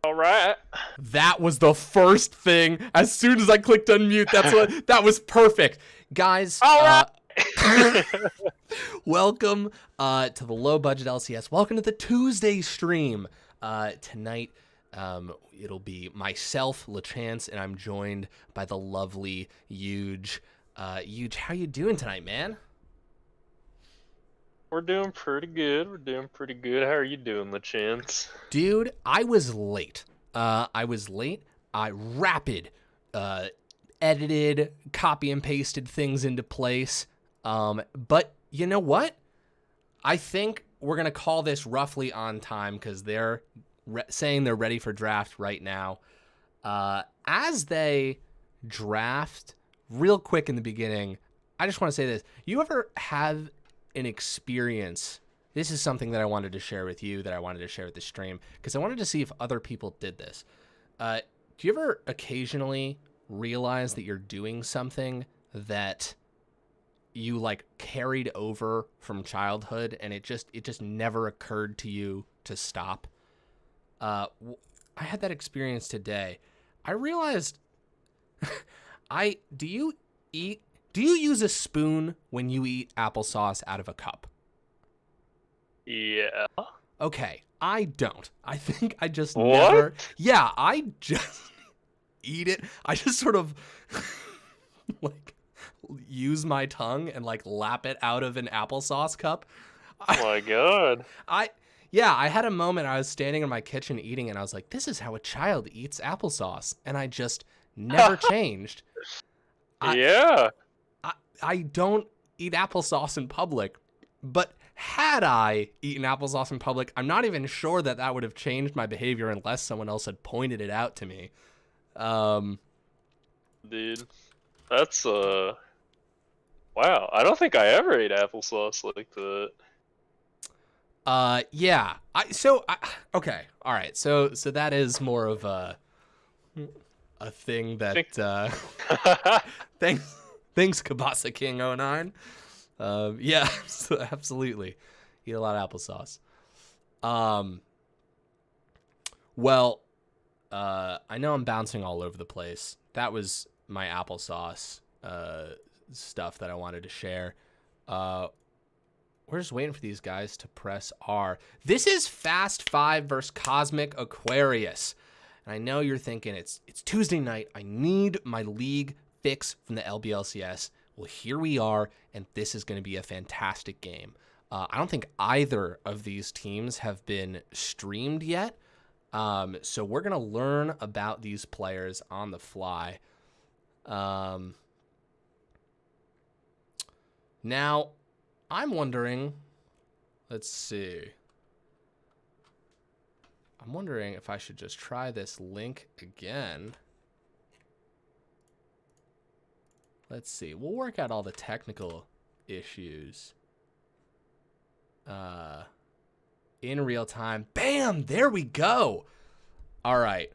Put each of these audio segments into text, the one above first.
All right. That was the first thing. As soon as I clicked unmute, that was perfect. Guys, All right. welcome to the Low Budget LCS. Welcome to the Tuesday stream. Tonight, it'll be myself, LaChance, and I'm joined by the lovely Huge. Huge, how you doing tonight, man? We're doing pretty good. How are you doing, LaChance? Dude, I was late. I edited, copy and pasted things into place. But you know what? I think we're going to call this roughly on time because they're saying they're ready for draft right now. As they draft, real quick in the beginning, I just want to say this. You ever have an experience? This is something that I wanted to share with you, that I wanted to share with the stream, because I wanted to see if other people did this. Do you ever occasionally realize that you're doing something that you like carried over from childhood and it just never occurred to you to stop? I had that experience today. I realized do you use a spoon when you eat applesauce out of a cup? Yeah. Okay, I don't. I think I just What? never. Yeah, I just eat it. I just sort of like use my tongue and like lap it out of an applesauce cup. Oh my god. I had a moment. I was standing in my kitchen eating, and I was like, "This is how a child eats applesauce," and I just never changed. Yeah. I don't eat applesauce in public, but had I eaten applesauce in public, I'm not even sure that would have changed my behavior unless someone else had pointed it out to me. Dude, that's wow. I don't think I ever ate applesauce like that. Yeah. Okay. All right. So that is more of a thing that thanks Kabasa King 09. Yeah, absolutely. Eat a lot of applesauce. Well, I know I'm bouncing all over the place. That was my applesauce stuff that I wanted to share. We're just waiting for these guys to press R. This is Fast 5 versus Cosmic Aquarius. And I know you're thinking it's Tuesday night. I need my league fix from the LBLCS. Well, here we are, and this is going to be a fantastic game. I don't think either of these teams have been streamed yet, so we're going to learn about these players on the fly. Now, I'm wondering, let's see. I'm wondering if I should just try this link again. Let's see. We'll work out all the technical issues in real time. Bam! There we go. All right,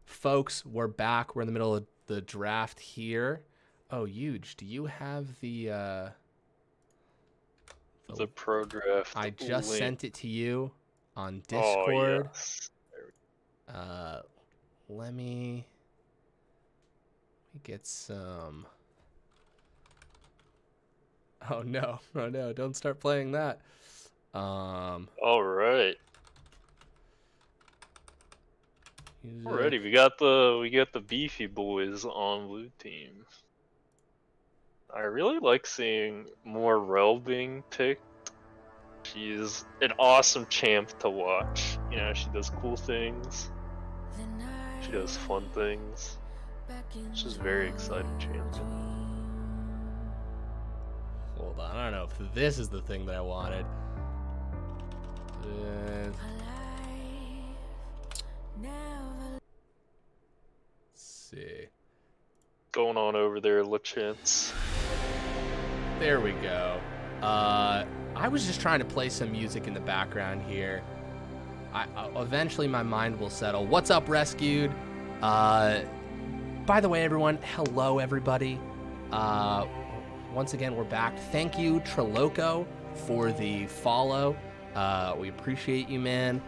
folks, we're back. We're in the middle of the draft here. Oh, Huge, do you have the pro draft? I just link. sent it to you on Discord. Oh, yes. Let me get some. Oh no, don't start playing that. All right. Already, we got the beefy boys on blue team. I really like seeing more Rel being picked. She's an awesome champ to watch. You know, she does cool things. She does fun things. She's a very exciting champion. Hold on, I don't know if this is the thing that I wanted. Let's see. Going on over there, LaChance. There we go. I was just trying to play some music in the background here. Eventually my mind will settle. What's up, Rescued? By the way, everyone, hello, everybody. Once again, we're back. Thank you, Triloco, for the follow. We appreciate you, man.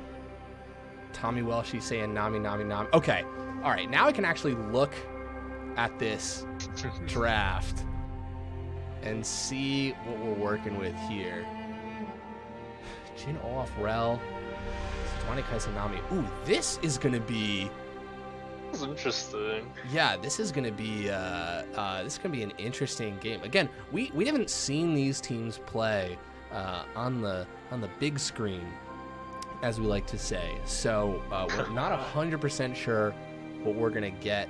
Tommy Welsh saying Nami, Nami, Nami. Okay. All right. Now I can actually look at this draft and see what we're working with here. Jin, Olaf, Rel, Sejuani, Kaisanami. Ooh, this is going to be... This is interesting. Yeah, this is going to be an interesting game. Again, we haven't seen these teams play on the big screen, as we like to say. So we're not 100% sure what we're going to get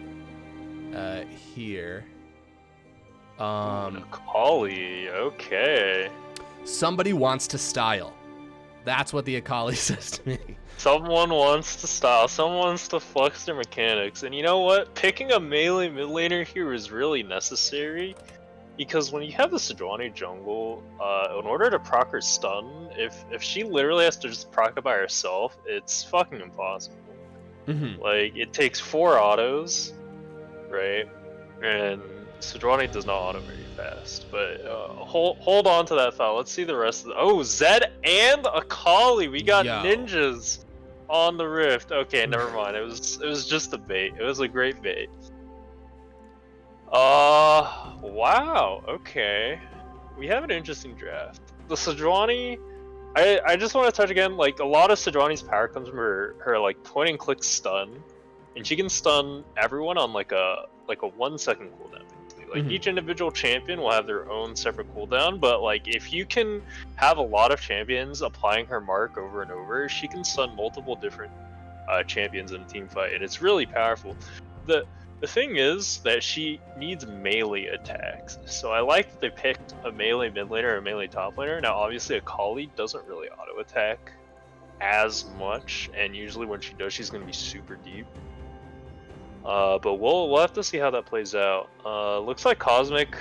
here. Akali, okay. Somebody wants to style. That's what the Akali says to me. Someone wants to style, someone wants to flex their mechanics, and you know what? Picking a melee mid laner here is really necessary, because when you have the Sejuani jungle, in order to proc her stun, if she literally has to just proc it by herself, it's fucking impossible. Mm-hmm. Like, it takes 4 autos, right? And Sejuani does not auto very fast, but hold on to that thought. Let's see the rest of the... Oh, Zed and Akali! We got ninjas on the Rift. Okay, never mind. It was just a bait. It was a great bait. Wow. Okay. We have an interesting draft. The Sejuani... I just want to touch again, like, a lot of Sejuani's power comes from her like, point and click stun. And she can stun everyone on, like a 1 second cooldown. Like, each individual champion will have their own separate cooldown, but like if you can have a lot of champions applying her mark over and over, she can stun multiple different champions in a team fight, and it's really powerful. The thing is that she needs melee attacks, so I like that they picked a melee mid laner or a melee top laner. Now obviously Akali doesn't really auto attack as much, and usually when she does, she's going to be super deep. But we'll have to see how that plays out. Looks like Cosmic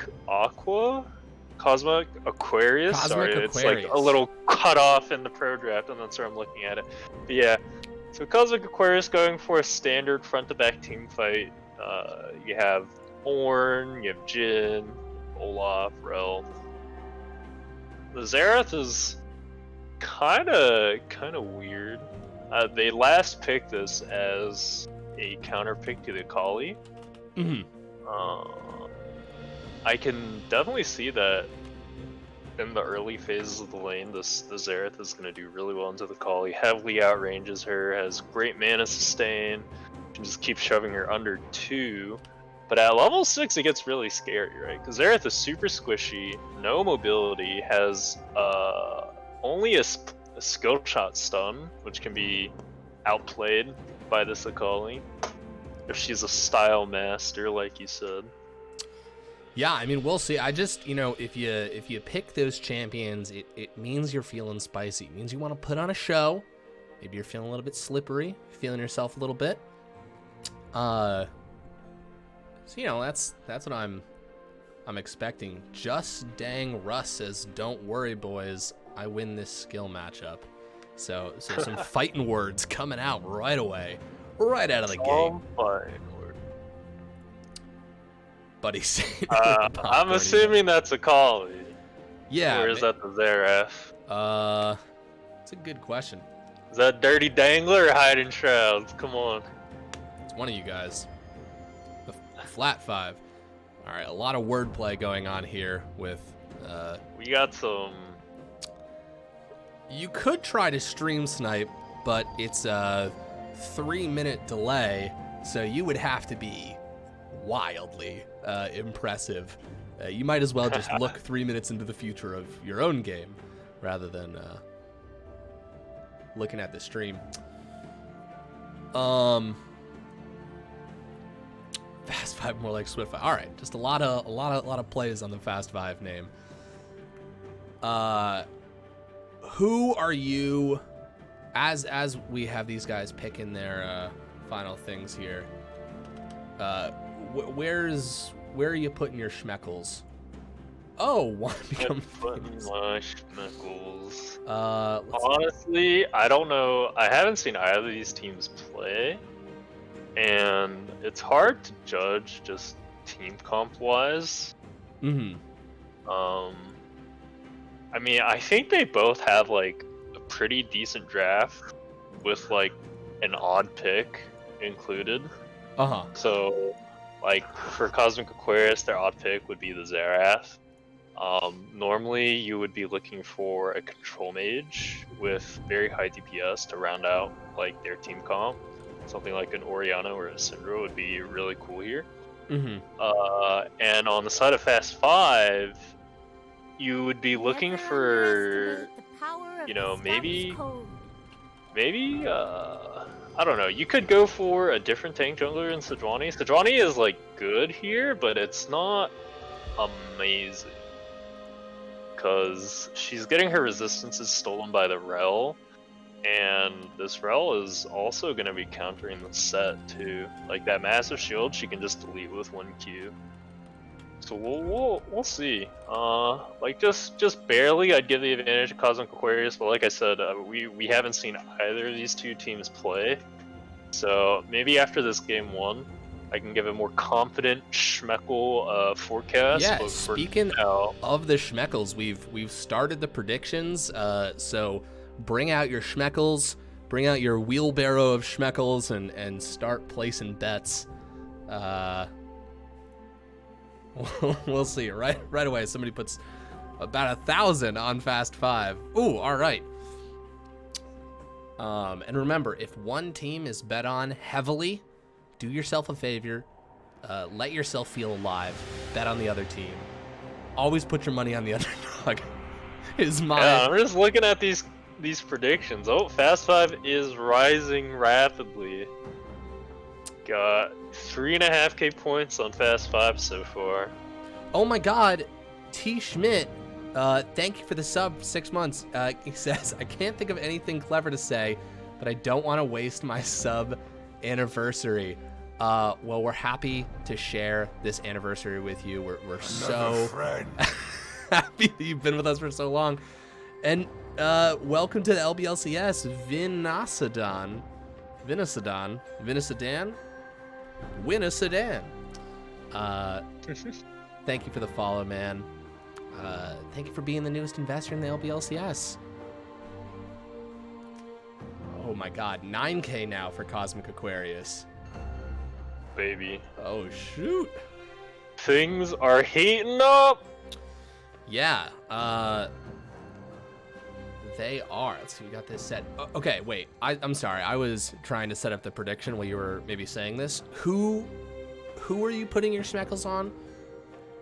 Aquarius. It's like a little cut off in the pro draft, and that's where I'm looking at it. But yeah, so Cosmic Aquarius going for a standard front to back team fight. You have Ornn, you have Jhin, Olaf, Rel. The Xerath is kind of weird. They last picked this as a counter pick to the Akali. Mm-hmm. I can definitely see that in the early phases of the lane, the Xerath is going to do really well into the Akali. Heavily outranges her, has great mana sustain, can just keep shoving her under 2. But at level 6, it gets really scary, right? Because Xerath is super squishy, no mobility, has only a skill shot stun, which can be outplayed by this Akali if she's a style master, like you said. Yeah, I mean, we'll see. I just, if you pick those champions, it means you're feeling spicy. It means you want to put on a show. Maybe you're feeling a little bit slippery, feeling yourself a little bit. So that's what I'm expecting. Just Dang Russ says, "Don't worry, boys. I win this skill matchup." So some fighting words coming out right away, right out of the game. Buddy saying, I'm assuming that's Akali. Yeah. Or is that the Xerath? It's a good question. Is that Dirty Dangler or Hiding Shrouds? Come on. It's one of you guys. The Flat 5. All right, a lot of wordplay going on here with... We got some... You could try to stream snipe, but it's a 3-minute delay, so you would have to be wildly impressive. You might as well just look 3 minutes into the future of your own game rather than looking at the stream. Fast 5 more like Swift 5. All right, just a lot of plays on the Fast 5 name. Who are you, as we have these guys picking their final things here? Where are you putting your schmeckles? Oh, want to become famous. My schmeckles. Honestly, I don't know. I haven't seen either of these teams play, and it's hard to judge just team comp wise. Mm-hmm. I mean, I think they both have like a pretty decent draft with like an odd pick included. Uh-huh. So, like, for Cosmic Aquarius, their odd pick would be the Zerath. Normally, you would be looking for a control mage with very high DPS to round out like their team comp. Something like an Oriana or a Syndra would be really cool here. Mm-hmm. And on the side of Fast 5, you would be looking for, you know, maybe, I don't know. You could go for a different tank jungler in Sejuani. Sejuani is like good here, but it's not amazing because she's getting her resistances stolen by the Rel, and this Rel is also going to be countering the set too. Like that massive shield, she can just delete with 1Q. So we'll see. Like just barely, I'd give the advantage to Cosmic Aquarius, but like I said, we haven't seen either of these two teams play. So maybe after this game 1, I can give a more confident Schmeckle forecast. Yeah, But speaking for now, of the Schmeckles, we've started the predictions. So bring out your Schmeckles, bring out your wheelbarrow of Schmeckles, and start placing bets. We'll see. Right away, somebody puts about 1,000 on Fast 5. Ooh, all right. And remember, if one team is bet on heavily, do yourself a favor. Let yourself feel alive. Bet on the other team. Always put your money on the underdog. yeah, I'm just looking at these predictions. Oh, Fast 5 is rising rapidly. Got 3.5k points on Fast 5 so far. Oh my God, T. Schmidt. Thank you for the sub, 6 months. He says, I can't think of anything clever to say, but I don't want to waste my sub anniversary. Well, we're happy to share this anniversary with you. We're so happy that you've been with us for so long. And welcome to the LBLCS, Winnasedan. Thank you for the follow, man. Thank you for being the newest investor in the LBLCS. Oh my God, 9K now for Cosmic Aquarius. Baby. Oh shoot. Things are heating up. Yeah, they are. Let's see, we got this set. Okay, wait. I'm sorry. I was trying to set up the prediction while you were maybe saying this. Who are you putting your Schmeckles on?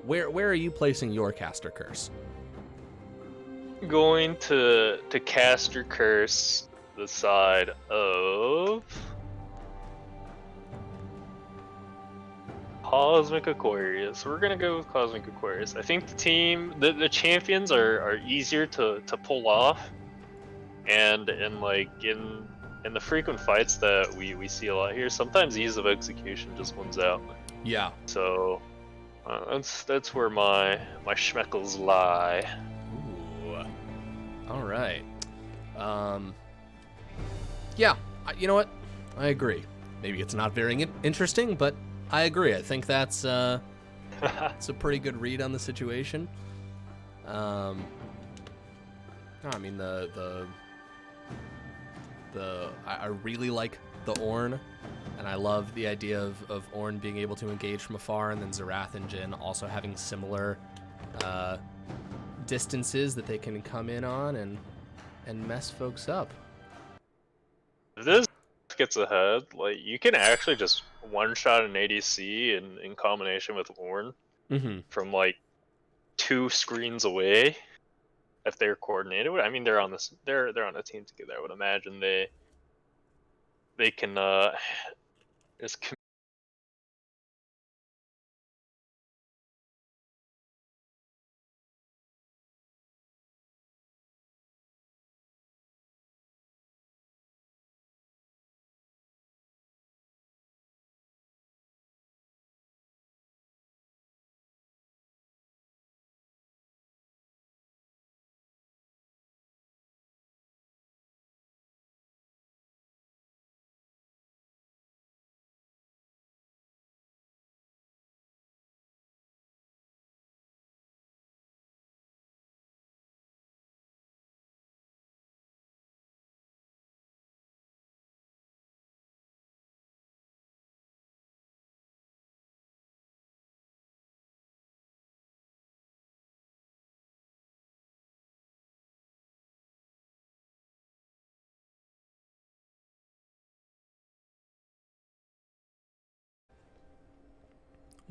Where are you placing your caster curse? Going to caster curse the side of Cosmic Aquarius. We're gonna go with Cosmic Aquarius. I think the team, the champions are easier to pull off, and in the frequent fights that we see a lot here, sometimes ease of execution just wins out. Yeah. So that's where my schmeckles lie. Ooh. All right. Yeah. You know what? I agree. Maybe it's not very interesting, but I agree. I think that's it's a pretty good read on the situation. No, I mean I really like the Ornn, and I love the idea of Ornn being able to engage from afar, and then Zerath and Jhin also having similar distances that they can come in on and mess folks up. If this gets ahead, like you can actually just one-shot an ADC in combination with Ornn from like 2 screens away if they're coordinated. I mean, they're on this. They're on a team together. I would imagine they can just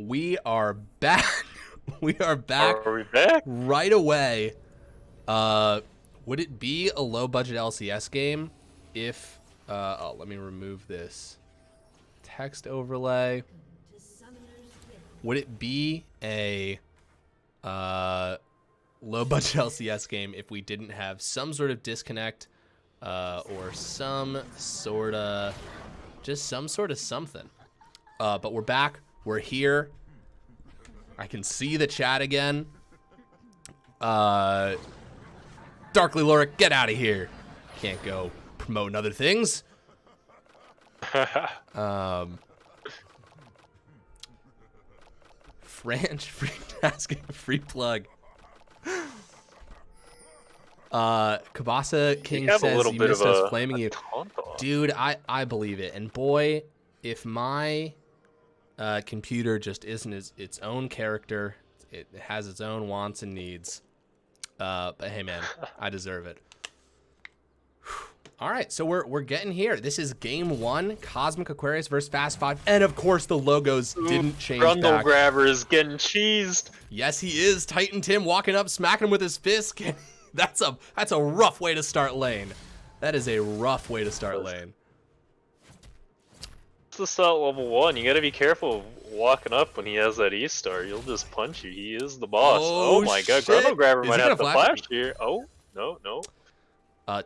we are back. We are back. Are we back? Right away. Would it be a low budget LCS game if let me remove this text overlay. Would it be a low budget LCS game if we didn't have some sort of disconnect or some sort of something? But we're back. We're here. I can see the chat again. Darkly Loric, get out of here. Can't go promoting other things. French asking free plug. Kabasa King says you missed us flaming you. Dude, I believe it. And boy, if my computer just isn't its own character, it has its own wants and needs. But hey, man, I deserve it. All right, so we're getting here. This is game 1, Cosmic Aquarius versus Fast 5, and of course the logos didn't change back. Grundle Grabber is getting cheesed. Yes, he is. Titan Tim walking up, smacking him with his fist. That's a rough way to start lane. That is a rough way to start lane. It's the start level 1. You gotta be careful walking up when he has that E-star. He'll just punch you. He is the boss. Oh my god, Grundle Grabber might have to flash here. Oh, no.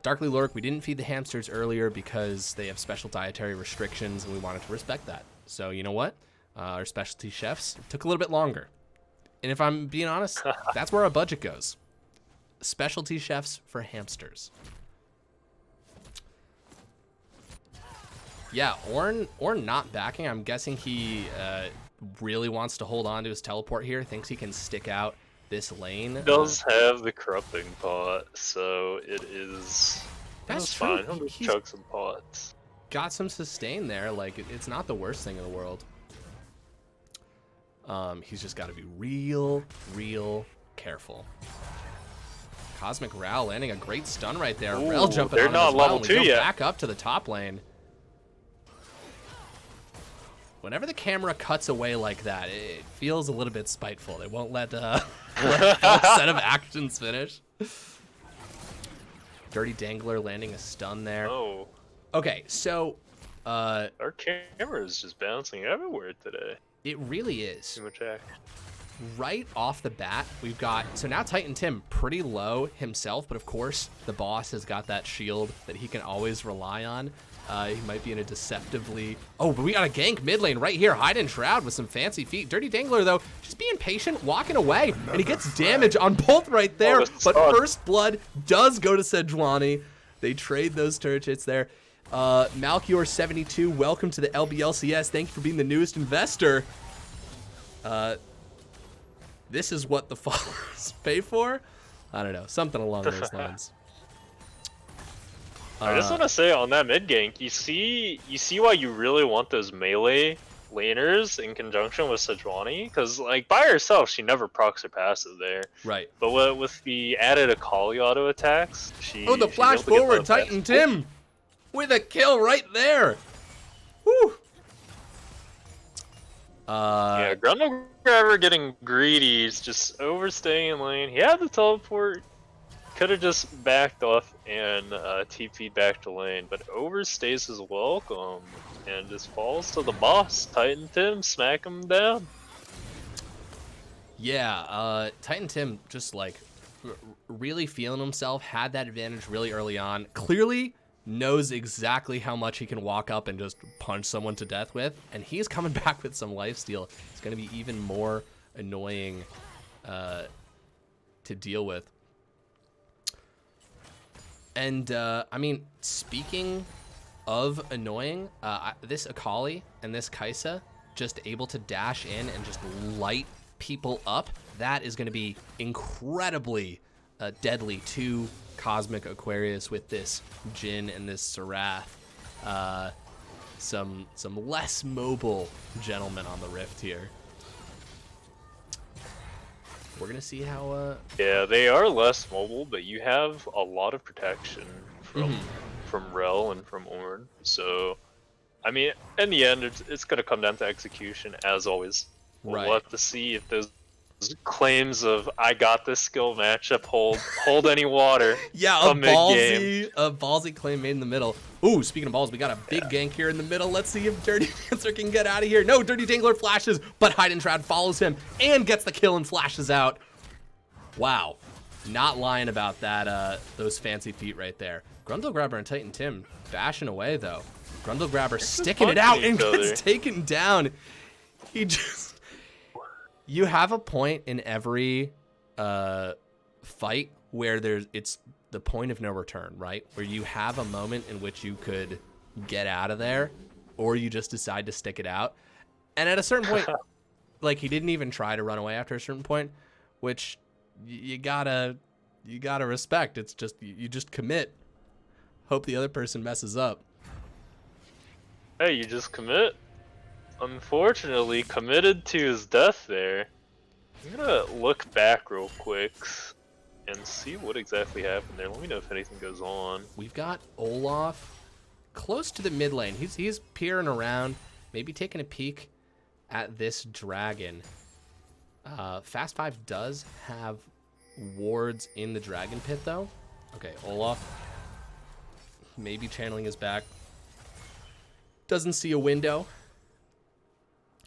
Darkly Lurk, we didn't feed the hamsters earlier because they have special dietary restrictions, and we wanted to respect that. So you know what? Our specialty chefs took a little bit longer. And if I'm being honest, that's where our budget goes. Specialty chefs for hamsters. Yeah, Ornn not backing. I'm guessing he really wants to hold on to his teleport here. Thinks he can stick out this lane. He does have the corrupting pot, so it is. That's fine. true. He'll just chug some pots. Got some sustain there. Like it's not the worst thing in the world. He's just got to be real careful. Cosmic Rao landing a great stun right there. Ooh, Rel jumping they're on him not as well. level We 2 go yet. back up to the top lane. Whenever the camera cuts away like that, it feels a little bit spiteful. They won't let a full set of actions finish. Dirty Dangler landing a stun there. Oh. Okay, so our camera is just bouncing everywhere today. it really is. Too much action. Right off the bat, we've got, so now Titan Tim pretty low himself, but of course the boss has got that shield that he can always rely on. He might be in a deceptively, oh, but we got a gank mid lane right here, hide and shroud with some fancy feet. Dirty Dangler though, just being patient, walking away, and he gets damage on both right there, but first blood does go to Sejuani. They trade those turret hits there. Malchior72, welcome to the LBLCS. Thank you for being the newest investor. This is what the followers pay for? I don't know, something along those lines. I just want to say on that mid gank, you see why you really want those melee laners in conjunction with Sejuani, because like by herself she never procs her passive there. Right. But with the added Akali auto attacks, oh, the flash forward Titan Tim with a kill right there. Woo. Yeah, Grundle Grabber getting greedy. He's just overstaying in lane. He had the teleport. Could have just backed off and TP'd back to lane, but overstays his welcome and just falls to the boss. Titan Tim, smack him down. Yeah, Titan Tim just like really feeling himself, had that advantage really early on. Clearly knows exactly how much he can walk up and just punch someone to death with, and he's coming back with some lifesteal. It's going to be even more annoying to deal with. And, I mean, speaking of annoying, this Akali and this Kaisa just able to dash in and just light people up, that is going to be incredibly deadly to Cosmic Aquarius with this Jhin and this Serath. Some less mobile gentlemen on the Rift here. We're gonna see how. Yeah, they are less mobile, but you have a lot of protection from Rel and from Ornn. So, I mean, in the end, it's gonna come down to execution as always. We'll have to see if those claims of "I got this skill matchup" hold any water. Yeah, a ballsy claim made in the middle. Ooh, speaking of balls, we got a big gank here in the middle. Let's see if Dirty Dancer can get out of here. No, Dirty Dangler flashes, but Hide and Shroud follows him and gets the kill and flashes out. Wow, not lying about that. Those fancy feet right there. Grundle Grabber and Titan Tim bashing away though. Grundle Grabber sticking it out and gets taken down. He just... You have a point in every fight where it's the point of no return, right? Where you have a moment in which you could get out of there, or you just decide to stick it out. And at a certain point, like, he didn't even try to run away after a certain point, which you gotta respect. It's just, you just commit. Hope the other person messes up. Hey, you just commit. Unfortunately, committed to his death there. I'm gonna look back real quick and see what exactly happened there. Let me know if anything goes on. We've got Olaf close to the mid lane. He's peering around, maybe taking a peek at this dragon. Fast 5 does have wards in the dragon pit though. Okay, Olaf maybe channeling his back. Doesn't see a window.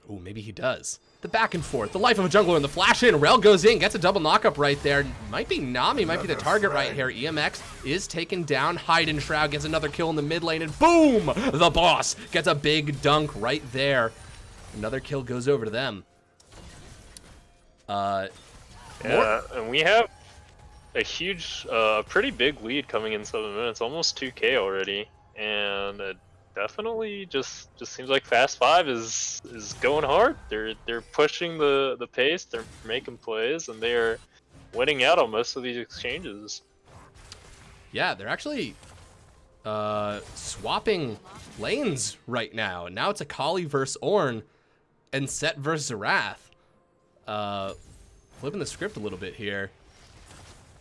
Ooh, maybe he does. The back and forth, the life of a jungler, and the flash in. Rel goes in, gets a double knockup right there. Might be Nami, might be the target right here. EMX is taken down. Hide and Shroud gets another kill in the mid lane, and boom! The boss gets a big dunk right there. Another kill goes over to them. Yeah, and we have a huge, pretty big lead coming in 7 minutes, almost 2K already, and it definitely just seems like Fast 5 is going hard. They're pushing the pace, they're making plays, and they're winning out on most of these exchanges. Yeah, they're actually swapping lanes right now. And now it's Akali versus Ornn and Set versus Zerath. Flipping the script a little bit here.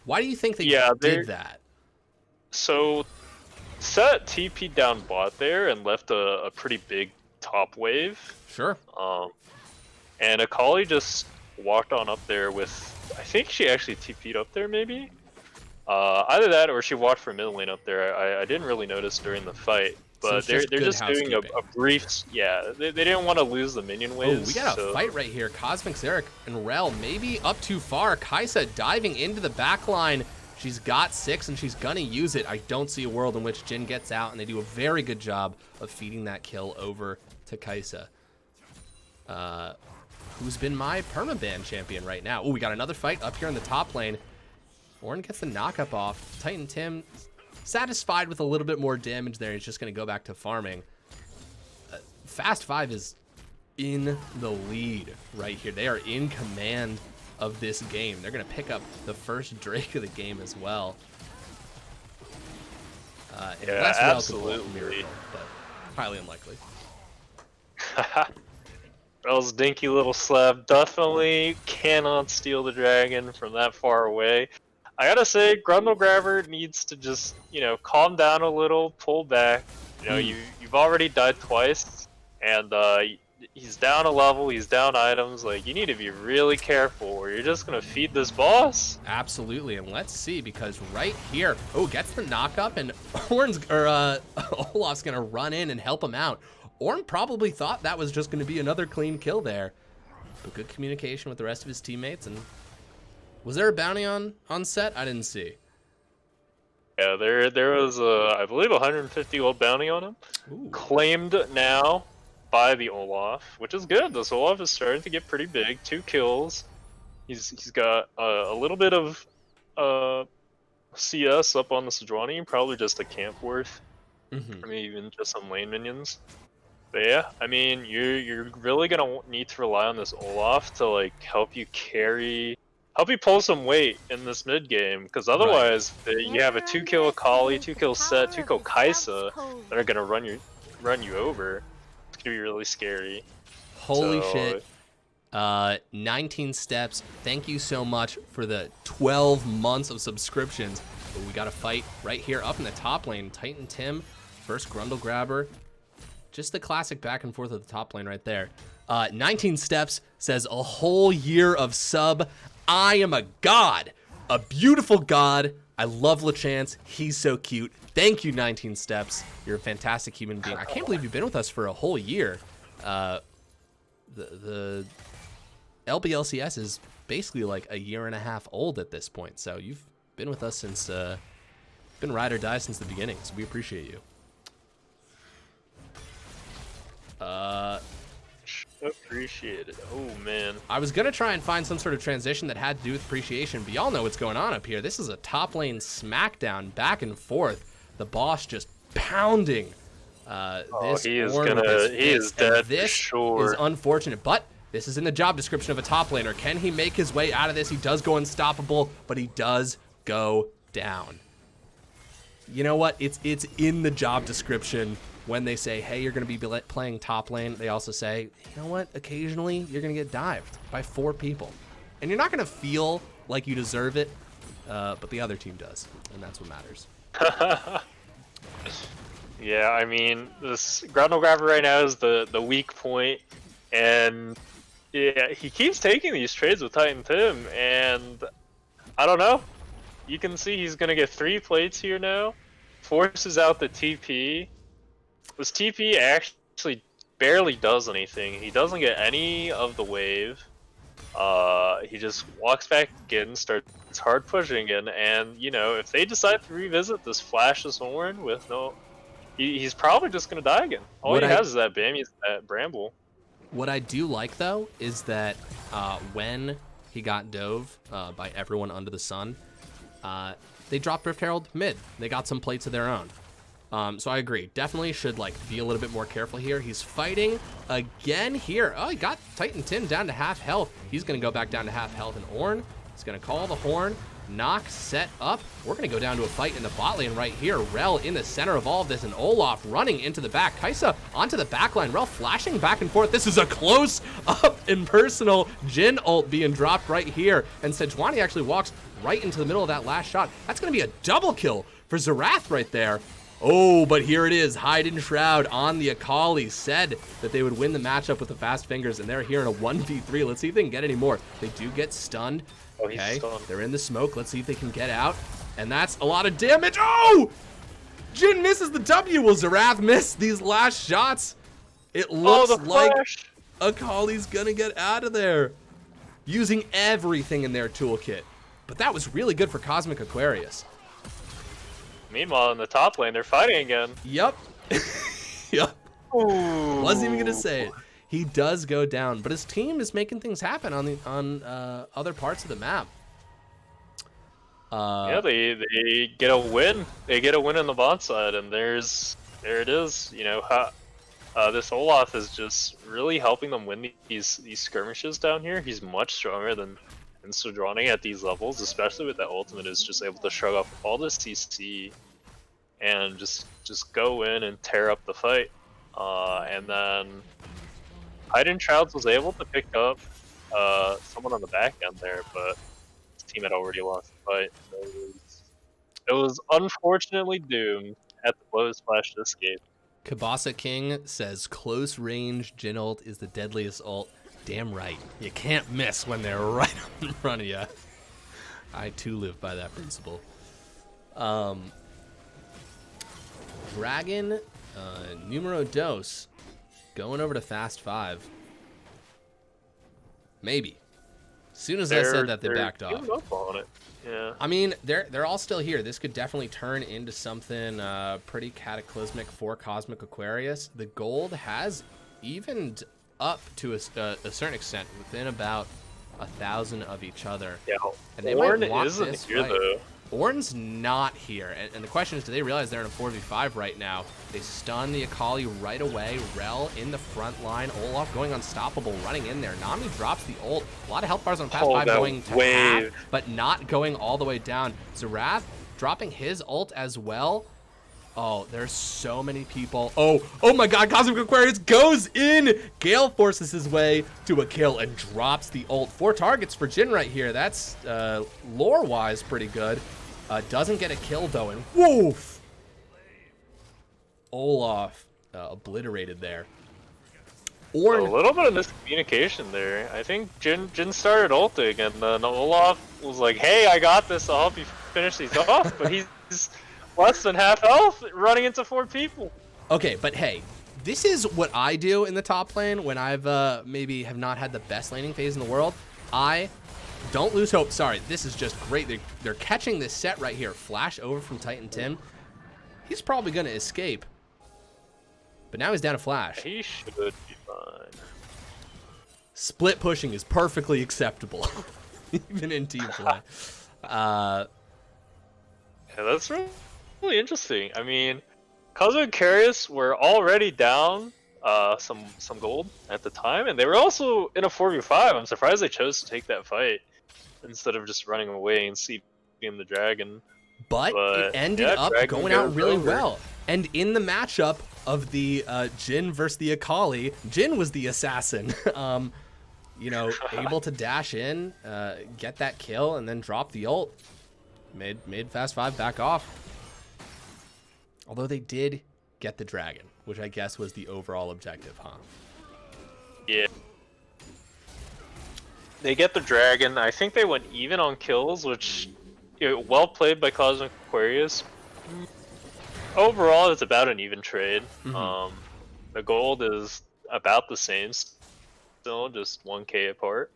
Why do you think they did that? So Set TP'd down bot there and left a pretty big top wave. Sure. And Akali just walked on up there with, I think she actually TP'd up there maybe? Either that or she walked for mid lane up there. I didn't really notice during the fight. But so they're just doing a brief, they didn't want to lose the minion waves. Oh, we got a fight right here. Cosmic Xeric and Rel maybe up too far. Kaisa diving into the back line. She's got 6 and she's gonna use it. I don't see a world in which Jhin gets out, and they do a very good job of feeding that kill over to Kaisa, who's been my permaban champion right now. Oh, we got another fight up here in the top lane. Ornn gets the knockup off. Titan Tim satisfied with a little bit more damage there. He's just going to go back to farming. Fast 5 is in the lead right here. They are in command of this game. They're going to pick up the first Drake of the game as well. Yeah, absolutely. Miracle, but highly unlikely. Rel's dinky little slab definitely cannot steal the dragon from that far away. I gotta say, Grundle Grabber needs to just, calm down a little, pull back. You've already died twice, and he's down a level, he's down items. Like, you need to be really careful, or you're just gonna feed this boss. Absolutely, and let's see, because right here, gets the knockup, and Olaf's gonna run in and help him out. Ornn probably thought that was just gonna be another clean kill there. But good communication with the rest of his teammates, and was there a bounty on Set? I didn't see. Yeah, there was I believe 150 gold bounty on him. Ooh. Claimed now by the Olaf, which is good. This Olaf is starting to get pretty big. 2 kills. He's got a little bit of CS up on the Sejuani, probably just a camp worth. I mean, even just some lane minions. But yeah, I mean, you're really gonna need to rely on this Olaf to help you pull some weight in this mid game, because otherwise you have a 2-kill Akali, 2-kill Set, 2-kill Kaisa that are gonna run you over. It's gonna be really scary. Holy shit! 19 steps. Thank you so much for the 12 months of subscriptions. But we got a fight right here up in the top lane. Titan Tim versus Grundle Grabber. Just the classic back and forth of the top lane right there. 19 Steps says a whole year of sub. I am a god, a beautiful god. I love LeChance. He's so cute. Thank you, 19 Steps. You're a fantastic human being. I can't believe you've been with us for a whole year. The LBLCS is basically like a year and a half old at this point. So you've been with us since, been ride or die since the beginning. So we appreciate you. Appreciate it. Oh, man. I was going to try and find some sort of transition that had to do with appreciation, but y'all know what's going on up here. This is a top lane smackdown back and forth. The boss just pounding this he is Ornn gonna, with his he is fist, dead and this for sure. is unfortunate, but this is in the job description of a top laner. Can he make his way out of this? He does go unstoppable, but he does go down. You know what? It's in the job description. When they say, hey, you're going to be playing top lane, they also say, you know what? Occasionally, you're going to get dived by 4 people. And you're not going to feel like you deserve it, but the other team does, and that's what matters. Yeah, I mean, this Grundle Grabber right now is the weak point, and yeah, he keeps taking these trades with Titan Tim, and I don't know. You can see he's going to get 3 plates here now, forces out the TP. This TP actually barely does anything. He doesn't get any of the wave. He just walks back again, starts hard pushing again, and you know, if they decide to revisit this Flash's Horn with no, he's probably just gonna die again. All he has is that Bammy, is that Bramble. What I do like though is that when he got dove by everyone under the sun, they dropped Rift Herald mid. They got some plates of their own. So I agree. Definitely should like be a little bit more careful here. He's fighting again here. Oh, he got Titan Tim down to half health. He's going to go back down to half health. And Ornn is going to call the horn. Knock set up. We're going to go down to a fight in the bot lane right here. Rel in the center of all of this, and Olaf running into the back. Kai'Sa onto the back line. Rel flashing back and forth. This is a close up and personal Jhin ult being dropped right here. And Sejuani actually walks right into the middle of that last shot. That's going to be a double kill for Xerath right there. Oh, but here it is. Hide and Shroud on the Akali. Said that they would win the matchup with the fast fingers, and they're here in a 1v3. Let's see if they can get any more. They do get stunned. Okay, they're in the smoke. Let's see if they can get out. And that's a lot of damage. Oh! Jhin misses the W. Will Xerath miss these last shots? It looks like Akali's gonna get out of there. Using everything in their toolkit. But that was really good for Cosmic Aquarius. Meanwhile, in the top lane, they're fighting again. Yep. Yep. Ooh. Wasn't even gonna say it. He does go down, but his team is making things happen on other parts of the map. Yeah, they get a win. They get a win on the bot side, and there it is. You know, this Olaf is just really helping them win these skirmishes down here. He's much stronger than Sejuani at these levels, especially with that ultimate. Is just able to shrug off all this CC and just go in and tear up the fight. And then Hidden Shrouds was able to pick up someone on the back end there, but his team had already lost the fight. So it was unfortunately doomed at the blow splash to escape. Kabasa King says close range Jhin ult is the deadliest ult. Damn right. You can't miss when they're right in front of you. I too live by that principle. Dragon numero dos going over to fast 5. Maybe. As soon as I said that, they backed off. Up on it. Yeah. I mean, they're all still here. This could definitely turn into something pretty cataclysmic for Cosmic Aquarius. The gold has evened up to a certain extent, within about 1,000 of each other. Yeah, and they might want this here, though. Ornn's not here, and the question is, do they realize they're in a 4v5 right now? They stun the Akali right away. Rel in the front line. Olaf going unstoppable, running in there. Nami drops the ult. A lot of health bars on fast 5 going to half, but not going all the way down. Xerath dropping his ult as well. Oh, there's so many people. Oh my god, Cosmic Aquarius goes in! Gale forces his way to a kill and drops the ult. 4 targets for Jhin right here. That's, lore-wise, pretty good. Doesn't get a kill, though, and woof! Olaf obliterated there. Or a little bit of miscommunication there. I think Jin started ulting, and then Olaf was like, "Hey, I got this. I'll help you finish these off." But he's less than half health, running into 4 people. okay, but hey, this is what I do in the top lane when I've maybe have not had the best laning phase in the world. I don't lose hope. Sorry, this is just great. They're catching this set right here. Flash over from Titan Tim. He's probably going to escape. But now he's down to Flash. He should be fine. Split pushing is perfectly acceptable, even in team play. Yeah, that's really interesting. I mean, Kazuha and Aquarius were already down some gold at the time, and they were also in a 4v5. I'm surprised they chose to take that fight instead of just running away and seeing the dragon. But it ended up going out really well. And in the matchup of the Jin versus the Akali, Jin was the assassin. You know, able to dash in, get that kill, and then drop the ult. Made Fast 5 back off. Although they did get the dragon, which I guess was the overall objective, huh? Yeah. They get the dragon. I think they went even on kills, which, you know, well played by Cosmic Aquarius. Overall, it's about an even trade. Mm-hmm. The gold is about the same, still just 1k apart.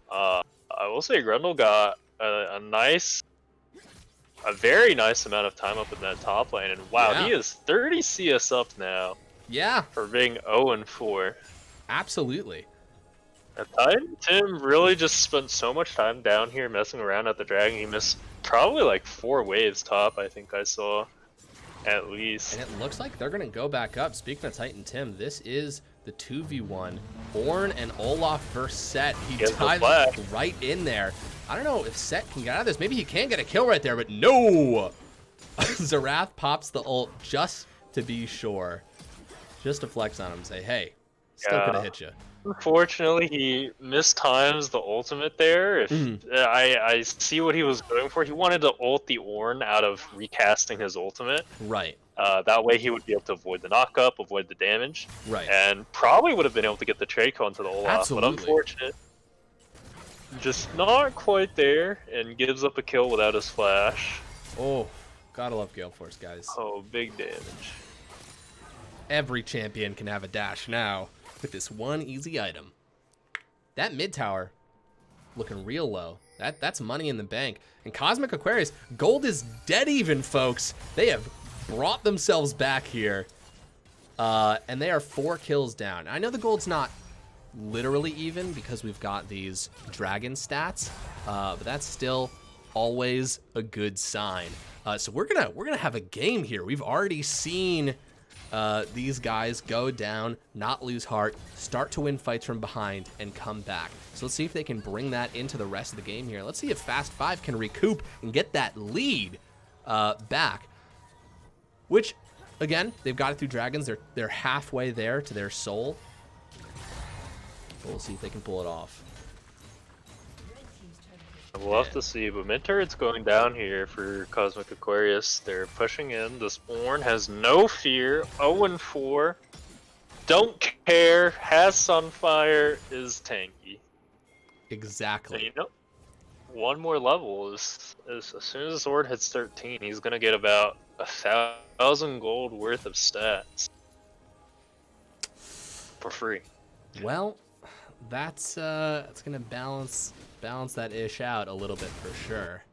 I will say Grundle got a very nice amount of time up in that top lane, and wow, Yeah. he is 30 CS up now. Yeah, For being 0-4. absolutely. At time, Tim really just spent so much time down here messing around at the dragon. He missed probably like 4 waves top, I think I saw, at least. And it looks like they're going to go back up. Speaking of Titan Tim, this is the 2v1. Ornn and Olaf versus Set. He dives right in there. I don't know if Set can get out of this. Maybe he can get a kill right there, but no! Xerath pops the ult just to be sure. Just to flex on him and say, hey, still could have hit you. Unfortunately, he mistimes the ultimate there. I see what he was going for. He wanted to ult the Ornn out of recasting his ultimate. Right. That way he would be able to avoid the knockup, avoid the damage. Right. And probably would have been able to get the trade call into the Olaf. Absolutely. But unfortunate. Just not quite there, and gives up a kill without his flash. Oh, gotta love Gale Force, guys. Oh, big damage. Every champion can have a dash now with this one easy item. That mid tower looking real low. That's money in the bank. And Cosmic Aquarius, gold is dead even, folks. They have brought themselves back here. And they are 4 kills down. I know the gold's not literally even because we've got these dragon stats, but that's still always a good sign. So we're gonna have a game here. We've already seen these guys go down, not lose heart, start to win fights from behind, and come back. So let's see if they can bring that into the rest of the game here. Let's see if Fast 5 can recoup and get that lead back. Which, again, they've got it through dragons. They're halfway there to their soul. We'll see if they can pull it off. We'll have to see, but mid turret's going down here for Cosmic Aquarius. They're pushing in. This Ornn has no fear. 0-4. Don't care. Has Sunfire. Is tanky. Exactly. And you know, one more level is as soon as this Ornn hits 13, he's gonna get about 1,000 gold worth of stats for free. Well, that's gonna balance that ish out a little bit for sure.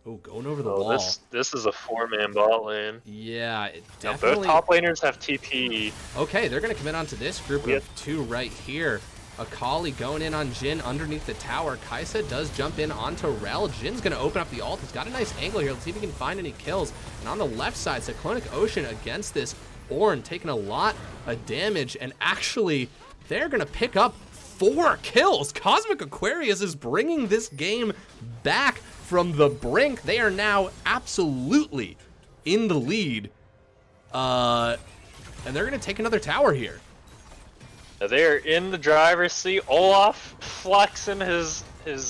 Oh, going over the wall. This is a 4-man bot lane. Yeah, it Now, definitely. both top laners have TP. Okay, they're gonna commit onto this group of 2 right here. Akali going in on Jin underneath the tower. Kaisa does jump in onto Rel. Jin's gonna open up the ult. He's got a nice angle here. Let's see if he can find any kills. And on the left side, Cyclonic Ocean against this Ornn, taking a lot of damage. And actually, they're gonna pick up 4 kills. Cosmic Aquarius is bringing this game back from the brink. They are now absolutely in the lead. And they're gonna take another tower here. They're in the driver's seat. Olaf flexing his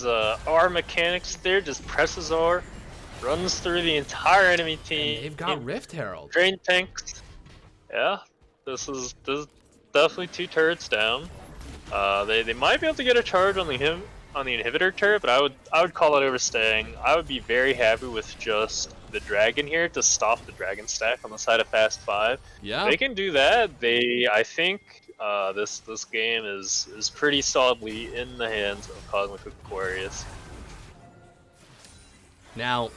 R mechanics there, just presses R, runs through the entire enemy team. And they've got Rift Herald. Drain tanks. Yeah, this is definitely 2 turrets down. They might be able to get a charge on the inhibitor turret, but I would call it overstaying. I would be very happy with just the dragon here to stop the dragon stack on the side of Fast 5. Yeah. They can do that. I think this game is pretty solidly in the hands of Cosmic Aquarius. Now,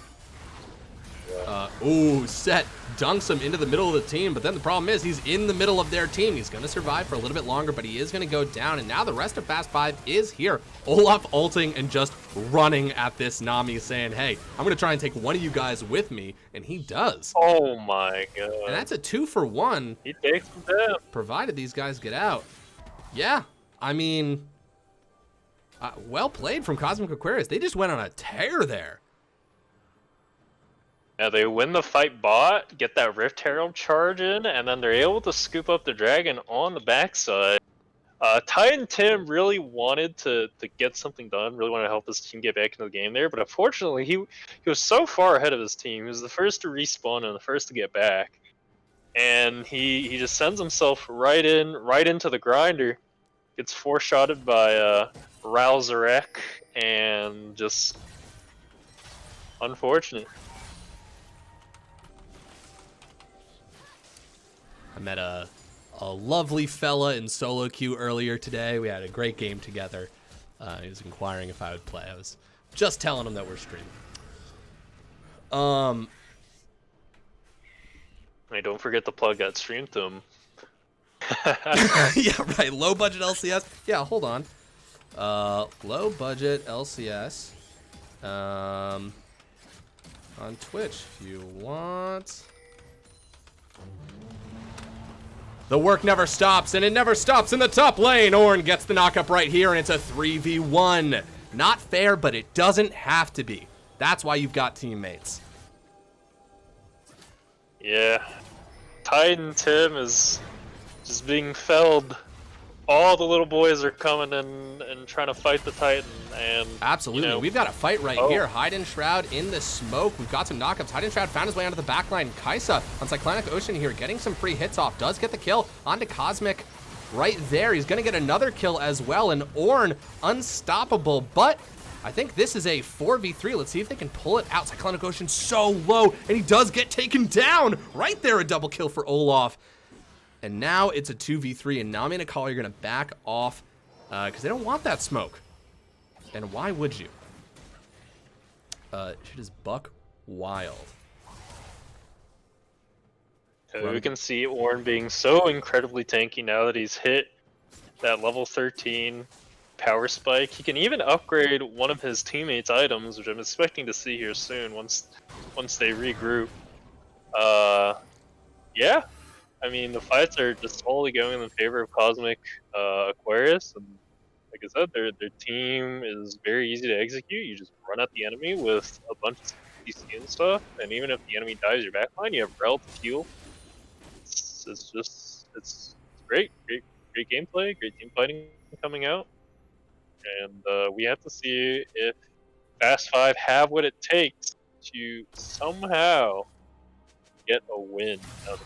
Set dunks him into the middle of the team, but then the problem is he's in the middle of their team. He's going to survive for a little bit longer, but he is going to go down, and now the rest of Fast 5 is here. Olaf ulting and just running at this Nami, saying, hey, I'm going to try and take one of you guys with me, and he does. Oh my god. And that's a 2-for-1. He takes him down. Provided these guys get out. Yeah, I mean, well played from Cosmic Aquarius. They just went on a tear there. Now they win the fight bot, get that Rift Herald charge in, and then they're able to scoop up the dragon on the backside. Titan Tim really wanted to get something done, really wanted to help his team get back into the game there, but unfortunately he was so far ahead of his team. He was the first to respawn and the first to get back. And he just sends himself right into the grinder. Gets four-shotted by Ralzarek, and just unfortunate. I met a lovely fella in solo queue earlier today. We had a great game together. He was inquiring if I would play. I was just telling him that we're streaming. Hey, don't forget to plug that stream to him. Yeah, right. Low budget LCS. Yeah, hold on. Low budget LCS. On Twitch, if you want. The work never stops, and it never stops in the top lane. Ornn gets the knockup right here, and it's a 3v1. Not fair, but it doesn't have to be. That's why you've got teammates. Yeah. Titan Tim is just being felled. All the little boys are coming in and trying to fight the Titan, and absolutely, we've got a fight right here. Hide and Shroud in the smoke. We've got some knockups. Hide and Shroud found his way onto the backline. Kaisa on Cyclonic Ocean here, getting some free hits off. Does get the kill onto Cosmic right there. He's gonna get another kill as well, and Ornn unstoppable. But I think this is a 4v3. Let's see if they can pull it out. Cyclonic Ocean so low, and he does get taken down. Right there, a double kill for Olaf. And now it's a 2v3, and Nami and Akali are going to back off because they don't want that smoke. And why would you? Shit is buck wild. We can see Ornn being so incredibly tanky now that he's hit that level 13 power spike. He can even upgrade one of his teammates' items, which I'm expecting to see here soon once they regroup. Yeah. I mean, the fights are just totally going in favor of Cosmic Aquarius, and like I said, their team is very easy to execute. You just run at the enemy with a bunch of CC and stuff, and even if the enemy dies your backline, you have Rel to heal. It's great gameplay, great team fighting coming out, and we have to see if Fast 5 have what it takes to somehow get a win out of this.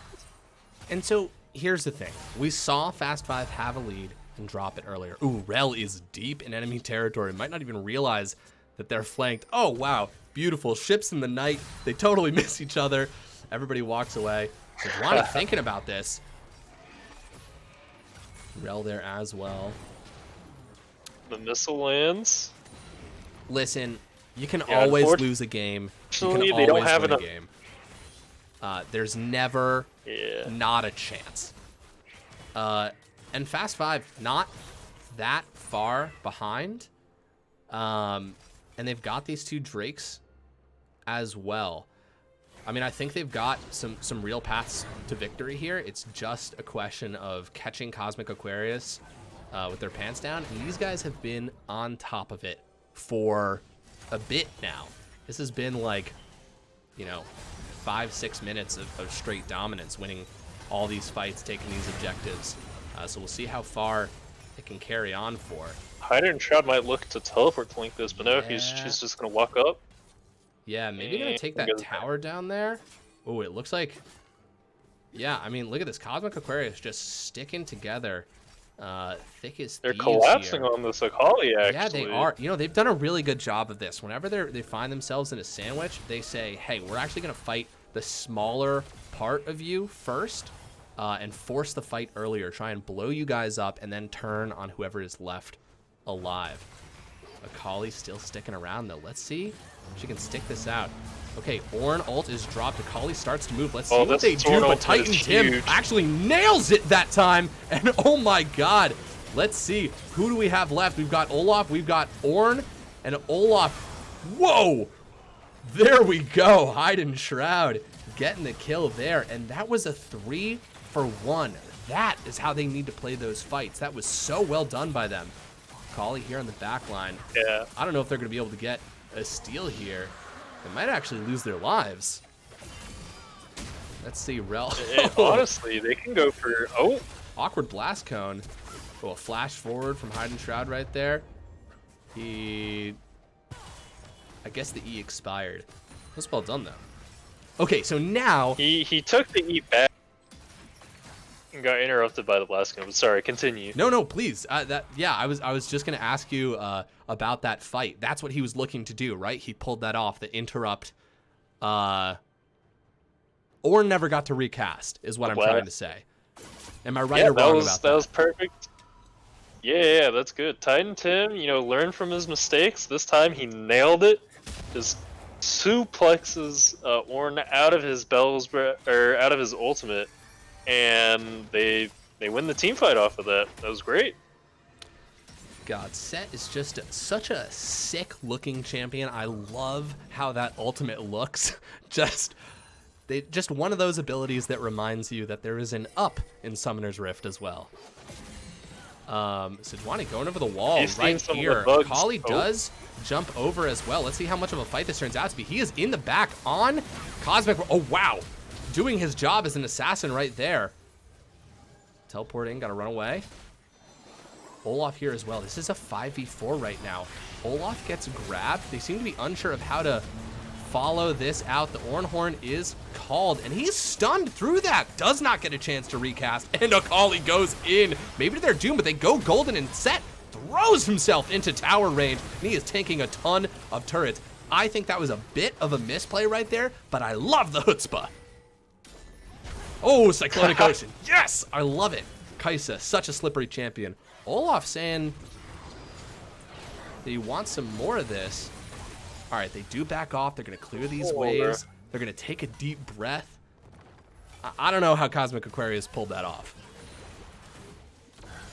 And so here's the thing. We saw Fast 5 have a lead and drop it earlier. Ooh, Rel is deep in enemy territory. Might not even realize that they're flanked. Oh, wow. Beautiful. Ships in the night. They totally miss each other. Everybody walks away. Sejuani thinking about this. Rel there as well. The missile lands. Listen, you can always lose a game. You can they don't have win enough. a game. There's never not a chance. And Fast 5 not that far behind. And they've got these two Drakes as well. I mean, I think they've got some real paths to victory here. It's just a question of catching Cosmic Aquarius with their pants down. And these guys have been on top of it for a bit now. This has been like, 5-6 minutes of straight dominance, winning all these fights, taking these objectives. So we'll see how far it can carry on for. Hide and Shroud might look to teleport to link this, but no, she's just going to walk up. Yeah, maybe going to take that tower down there. Oh, it looks like... Yeah, I mean, look at this. Cosmic Aquarius just sticking together Thick as They're thieves collapsing here. on this Akali, actually. Yeah, they are. You know, they've done a really good job of this. Whenever they find themselves in a sandwich, they say, hey, we're actually going to fight the smaller part of you first and force the fight earlier. Try and blow you guys up and then turn on whoever is left alive. Akali's still sticking around, though. Let's see if she can stick this out. Okay, Ornn ult is dropped. Akali starts to move. Let's see what they do, but Titan Tim actually nails it that time. And oh my god. Let's see. Who do we have left? We've got Olaf, we've got Ornn, and Olaf. Whoa! There we go. Hide and Shroud getting the kill there. And that was a 3-for-1. That is how they need to play those fights. That was so well done by them. Akali here on the back line. Yeah. I don't know if they're going to be able to get a steal here. They might actually lose their lives. Let's see, Rel. Honestly, they can go for... Oh! Awkward blast cone. Oh, a flash forward from Hide and Shroud right there. I guess the E expired. That's well done, though. Okay, so now... He took the E back. And got interrupted by the blast cone. Sorry, continue. No, please. I was just gonna ask you about that fight. That's what he was looking to do, right? He pulled that off. The interrupt. Or never got to recast, is what I'm trying to say. Am I right or wrong about that? That was perfect. Yeah, that's good. Titan Tim, learned from his mistakes. This time he nailed it. Just suplexes Ornn out of his out of his ultimate. And they win the team fight off of that. That was great. God, Set is just such a sick looking champion. I love how that ultimate looks. just one of those abilities that reminds you that there is an up in Summoner's Rift as well. Sejuani going over the wall right here. Akali does jump over as well. Let's see how much of a fight this turns out to be. He is in the back on Cosmic. Oh, wow. Doing his job as an assassin right there. Teleporting, gotta run away. Olaf here as well. This is a 5v4 right now. Olaf gets grabbed. They seem to be unsure of how to follow this out. The Ornhorn is called, and he's stunned through that. Does not get a chance to recast, and Akali goes in. Maybe to their doom, but they go golden, and Set throws himself into tower range, and he is tanking a ton of turrets. I think that was a bit of a misplay right there, but I love the chutzpah. Oh, Cyclonic Ocean. Yes! I love it. Kaisa, such a slippery champion. Olaf saying that he wants some more of this. All right, they do back off. They're going to clear these waves. They're going to take a deep breath. I don't know how Cosmic Aquarius pulled that off.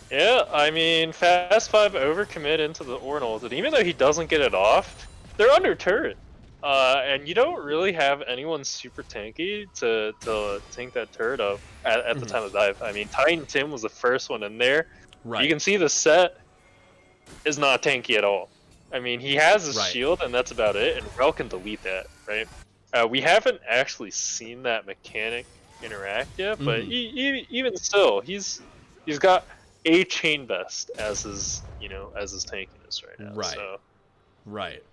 Yeah, I mean, Fast 5 overcommit into the Ornn ult, and even though he doesn't get it off, they're under turret. And you don't really have anyone super tanky to tank that turret up at the time of dive. I mean, Titan Tim was the first one in there. Right. You can see the Set is not tanky at all. I mean, he has his shield, and that's about it, and Rel can delete that, right? We haven't actually seen that mechanic interact yet, but even still, he's got a chain best as his tankiness right now. Right. So. Right.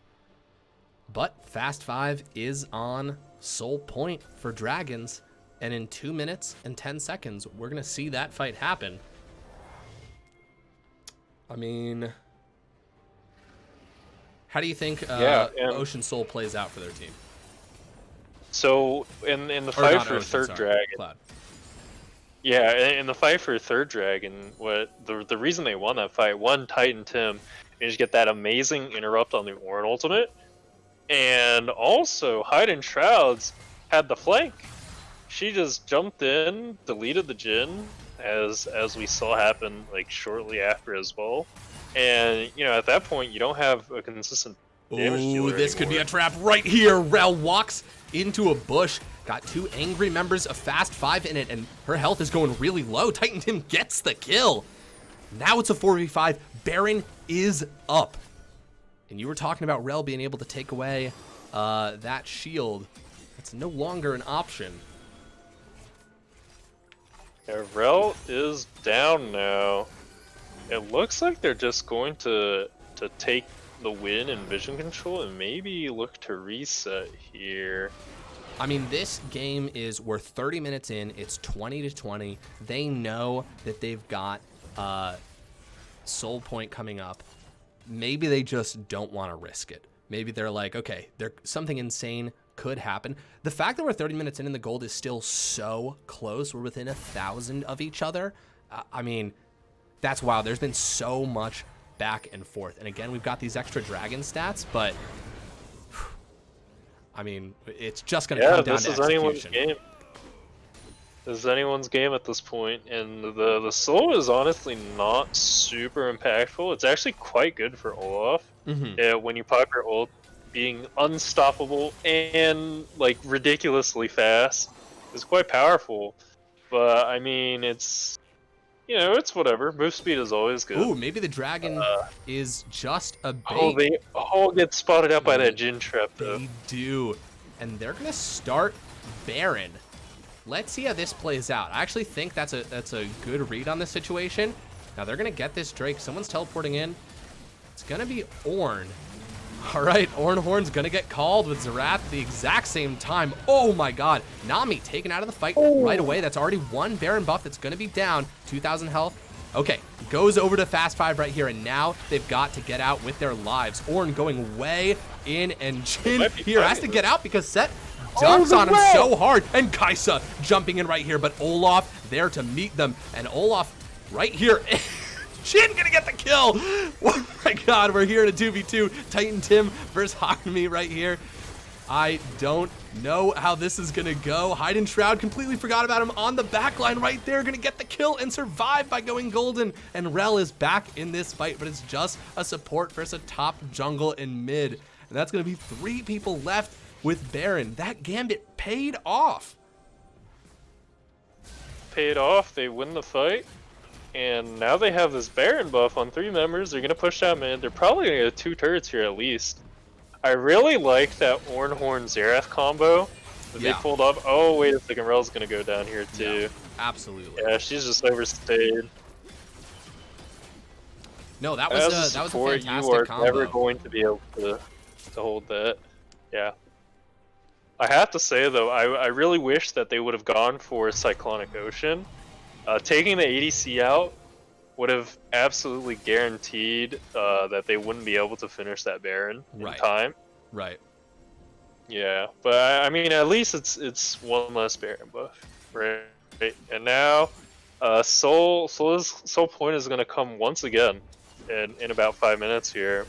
But Fast 5 is on Soul Point for Dragons, and in 2 minutes and 10 seconds, we're going to see that fight happen. I mean, how do you think Ocean Soul plays out for their team? So, in the fight for Third Dragon... Cloud. Yeah, in the fight for Third Dragon, the reason they won that fight, one, Titan Tim managed to get that amazing interrupt on the Ornn ultimate, and also Hide and Shrouds had the flank. She just jumped in, deleted the Jhin, as we saw happen like shortly after as well. And at that point you don't have a consistent damage dealer this could be a trap right here. Rel walks into a bush. Got 2 angry members of Fast 5 in it, and her health is going really low. Titan Tim gets the kill. Now it's a 4v5. Baron is up. And you were talking about Rel being able to take away that shield. It's no longer an option. Yeah, Rel is down now. It looks like they're just going to take the win in vision control and maybe look to reset here. I mean, this game we're 30 minutes in. It's 20-20. They know that they've got Soul Point coming up. Maybe they just don't want to risk it. Maybe they're like, okay, something insane could happen. The fact that we're 30 minutes in and the gold is still so close, we're within 1,000 of each other. I mean, that's wild. There's been so much back and forth. And again, we've got these extra dragon stats, but I mean, it's just going to come down to execution. Anyone's game. This is anyone's game at this point, and the soul is honestly not super impactful. It's actually quite good for Olaf. When you pop your ult, being unstoppable and like ridiculously fast is quite powerful. But I mean, it's it's whatever. Move speed is always good. Ooh, maybe the dragon is just a bait. Oh, they all get spotted out by that Jin trap though. They do, and they're gonna start Baron. Let's see how this plays out. I actually think that's a good read on this situation. Now they're gonna get this Drake. Someone's teleporting in. It's gonna be Ornn. All right, Ornhorn's gonna get called with Zerath at the exact same time. Oh my God, Nami taken out of the fight right away. That's already one Baron buff that's gonna be down. 2,000 health. Okay, goes over to Fast 5 right here, and now they've got to get out with their lives. Ornn going way in, and Jin here has to get out because Set dunks on him so hard, and Kaisa jumping in right here, but Olaf there to meet them, and Olaf right here. Jin gonna get the kill. Oh my God, we're here in a 2v2. Titan Tim versus Hakami right here. I don't know how this is gonna go. Hide and Shroud, completely forgot about him on the back line right there. Gonna get the kill and survive by going golden. And Rel is back in this fight, but it's just a support versus a top jungle in mid. And that's gonna be 3 people left with Baron. That gambit paid off. Paid off, they win the fight. And now they have this Baron buff on 3 members. They're going to push down mid. They're probably going to get 2 turrets here at least. I really like that Ornhorn Zerath combo that they pulled up. Oh, wait a second. Rel's going to go down here too. Yeah, absolutely. Yeah, she's just overstayed. No, that was a fantastic you are combo. Never going to be able to hold that. Yeah. I have to say, though, I really wish that they would have gone for Cyclonic Ocean. Taking the ADC out would have absolutely guaranteed that they wouldn't be able to finish that Baron in time. Right. Yeah, but I mean, at least it's one less Baron buff, right? And now, Soul Point is going to come once again in about 5 minutes here.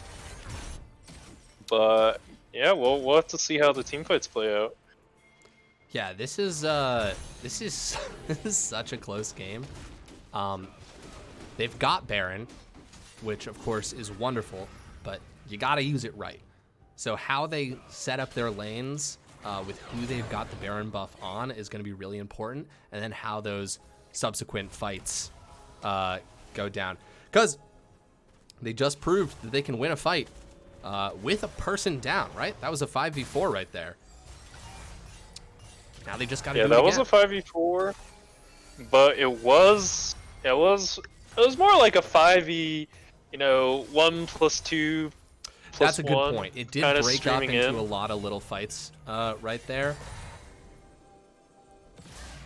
But yeah, we'll have to see how the team fights play out. Yeah, this is such a close game. They've got Baron, which of course is wonderful, but you got to use it right. So how they set up their lanes with who they've got the Baron buff on is going to be really important, and then how those subsequent fights go down. Because they just proved that they can win a fight with a person down, right? That was a 5v4 right there. Now they just got to do it again. Yeah, that was a 5v4, but it was more like a 5v, 1 plus 2 plus That's a good 1, point. It did break up into a lot of little fights right there.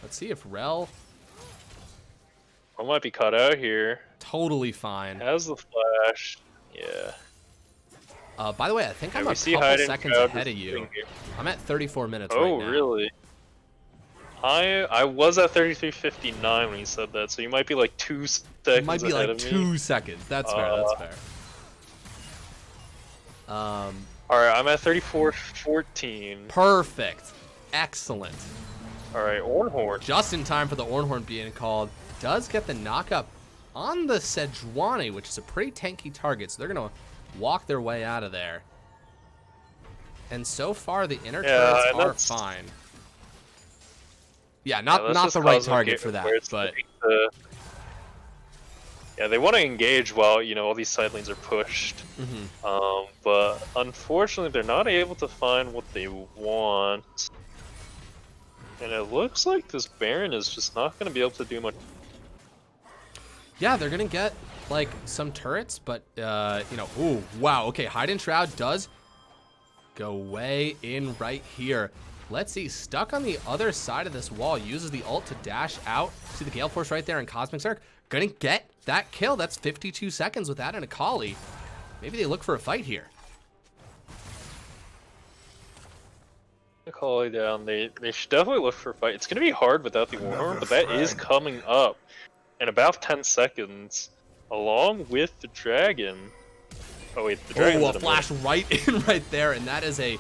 Let's see if Rel might be cut out here. Totally fine. Has the flash. Yeah. By the way, I think I'm a couple seconds ahead of you. I'm at 34 minutes right now. Oh, really? I was at 33:59 when you said that, so you might be like 2 seconds ahead of me. Might be like 2 seconds. That's fair. That's fair. All right, I'm at 34:14. Perfect. Excellent. All right, Ornhorn. Just in time for the Ornhorn being called. Does get the knockup on the Sejuani, which is a pretty tanky target, so they're gonna walk their way out of there. And so far, the inner turrets are fine. Yeah, not the right target for that, but yeah, they want to engage while all these side lanes are pushed. But unfortunately, they're not able to find what they want, and it looks like this Baron is just not going to be able to do much. Yeah, they're gonna get like some turrets, but ooh, wow, okay, Hide and Shroud does go way in right here. Let's see, stuck on the other side of this wall, uses the ult to dash out. See the Gale Force right there and Cosmic Zerg. Gonna get that kill. That's 52 seconds with that and a Akali. Maybe they look for a fight here. Akali down. They should definitely look for a fight. It's gonna be hard without the Warhorn, but that is coming up in about 10 seconds, along with the dragon. Oh wait, the dragon's a flash right in right there, and that is a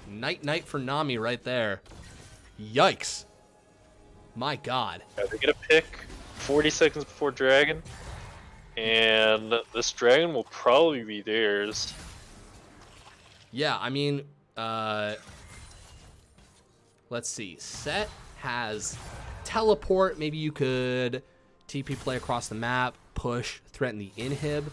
night for Nami right there. Yikes. My God. Yeah, they're gonna pick 40 seconds before dragon, and this dragon will probably be theirs. Yeah, I mean, let's see. Set has teleport. Maybe you could TP play across the map, push, threaten the inhib.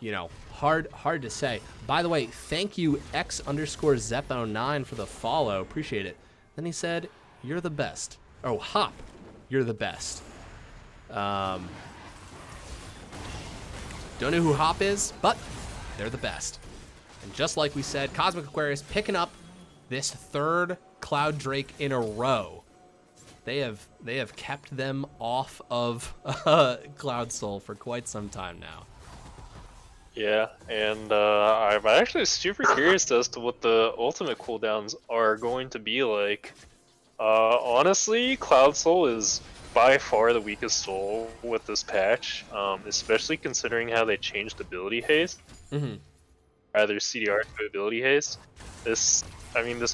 You know, hard to say. By the way, thank you X_Zeppo9 for the follow. Appreciate it. Then he said, "You're the best." Oh, Hop, you're the best. Don't know who Hop is, but they're the best. And just like we said, Cosmic Aquarius picking up this third Cloud Drake in a row. They have kept them off of Cloud Soul for quite some time now. Yeah, and I'm actually super curious as to what the ultimate cooldowns are going to be like. Honestly, Cloud Soul is by far the weakest soul with this patch, especially considering how they changed ability haste. Either CDR to ability haste. This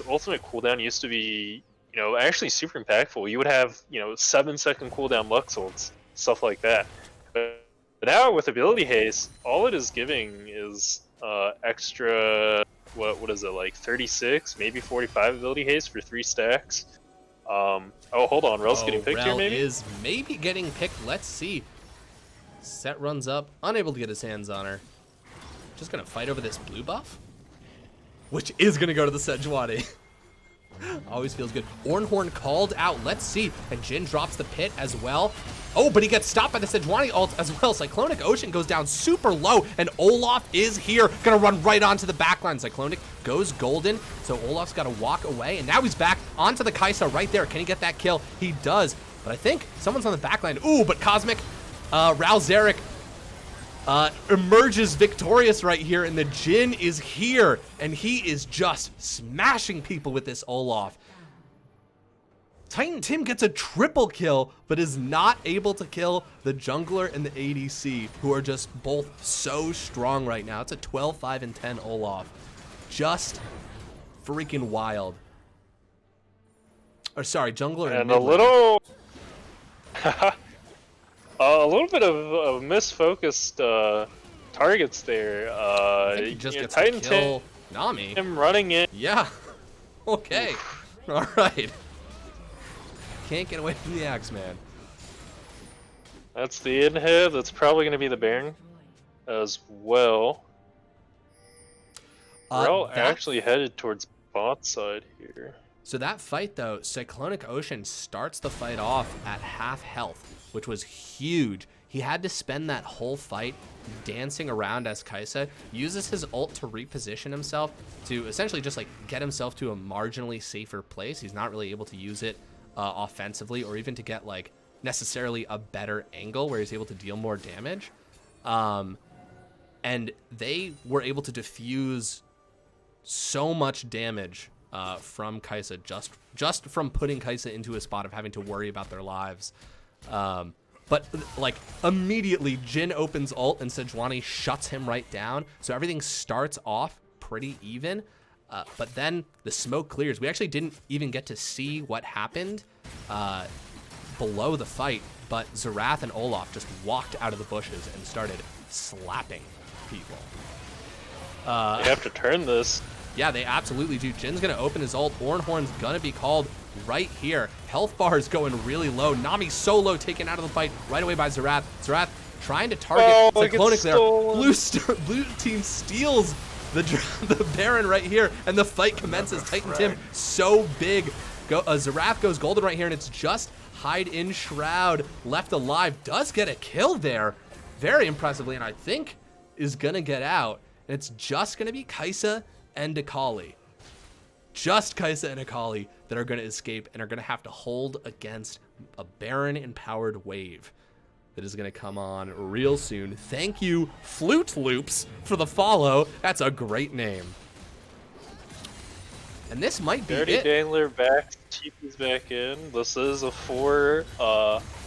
ultimate cooldown used to be, actually super impactful. You would have, 7-second cooldown Lux ults, stuff like that. But now with ability haste, all it is giving is extra, what is it, like 36, maybe 45 ability haste for 3 stacks. Oh, hold on, Rel's getting picked here, maybe? Rel is maybe getting picked. Let's see. Set runs up, unable to get his hands on her. Just gonna fight over this blue buff, which is gonna go to the Sejuani. Always feels good. Ornhorn called out. Let's see. And Jhin drops the pit as well. Oh, but he gets stopped by the Sejuani ult as well. Cyclonic Ocean goes down super low, and Olaf is here. Gonna run right onto the backline. Cyclonic goes golden, so Olaf's gotta walk away, and now he's back onto the Kai'Sa right there. Can he get that kill? He does, but I think someone's on the backline. Ooh, but Cosmic, Ral Zarek emerges victorious right here, and the Jhin is here, and he is just smashing people with this Olaf. Titan Tim gets a triple kill, but is not able to kill the jungler and the ADC, who are just both so strong right now. It's a 12, 5, and 10 Olaf. Just freaking wild. Or sorry, jungler and a little... a little bit of misfocused targets there. I think he just gets Titan to kill Nami. Him running in. Yeah. Okay. All right. Can't get away from the Axeman. That's the inhib. That's probably going to be the Baron as well. Rel actually headed towards bot side here. So that fight, though, Cyclonic Ocean starts the fight off at half health, which was huge. He had to spend that whole fight dancing around as Kai'Sa, uses his ult to reposition himself to essentially just like get himself to a marginally safer place. He's not really able to use it offensively or even to get like necessarily a better angle where he's able to deal more damage. And they were able to diffuse so much damage from Kai'Sa just from putting Kai'Sa into a spot of having to worry about their lives. But like immediately Jhin opens ult and Sejuani shuts him right down. So everything starts off pretty even. But then the smoke clears. We actually didn't even get to see what happened below the fight, but Xerath and Olaf just walked out of the bushes and started slapping people. They have to turn this. Yeah, they absolutely do. Jin's gonna open his ult. Ornhorn's gonna be called right here. Health bar is going really low. Nami's so low, taken out of the fight right away by Xerath. Xerath trying to target Cyclonic there. Blue team steals the Baron right here, and the fight commences. Titan Tim so big. Xerath goes golden right here, and it's just Hide in Shroud left alive. Does get a kill there, very impressively, and I think is gonna get out. And it's just gonna be Kai'Sa and Akali. just Kaisa and Akali that are going to escape and are going to have to hold against a Baron-empowered wave that is going to come on real soon. Thank you, Flute Loops, for the follow. That's a great name. And this might be Dirty it. Dangler back, Cheapy's back in. This is a 4.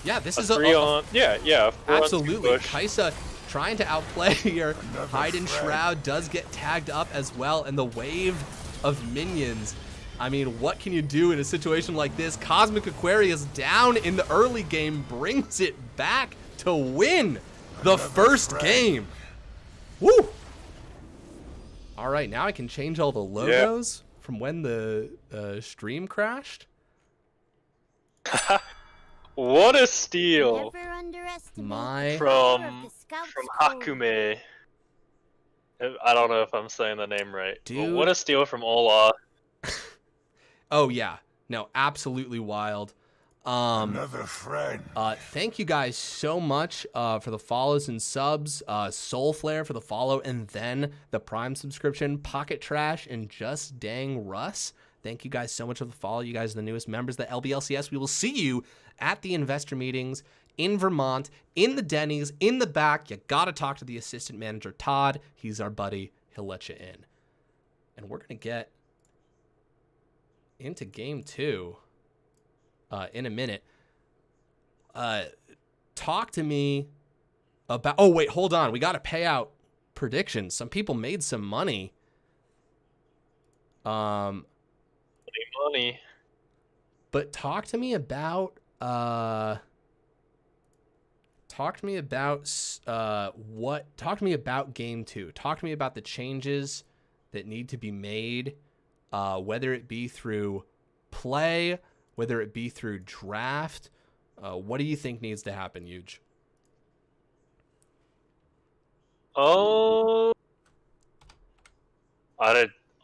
Yeah, this is three on. Yeah. Absolutely. Kaisa trying to outplay here. Hide and Shroud does get tagged up as well, and the wave of minions. I mean, what can you do in a situation like this? Cosmic Aquarius down in the early game brings it back to win the first game. Woo! All right, now I can change all the logos from when the stream crashed. What a steal from Hakume. I don't know if I'm saying the name right. Dude. But what a steal from Ola. Oh yeah, no, absolutely wild. Another friend. Thank you guys so much for the follows and subs. Soulflare for the follow and then the Prime subscription. Pocket Trash and Just Dang Russ. Thank you guys so much for the follow. You guys are the newest members of the LBLCS. We will see you at the investor meetings in Vermont, in the Denny's, in the back. You gotta talk to the assistant manager, Todd. He's our buddy. He'll let you in. And we're gonna get into game 2 in a minute. Talk to me about... Oh, wait, hold on. We got to pay out predictions. Some people made some money. Money. But talk to me about... Talk to me about game 2. Talk to me about the changes that need to be made, whether it be through play, whether it be through draft. What do you think needs to happen, Huge? Oh,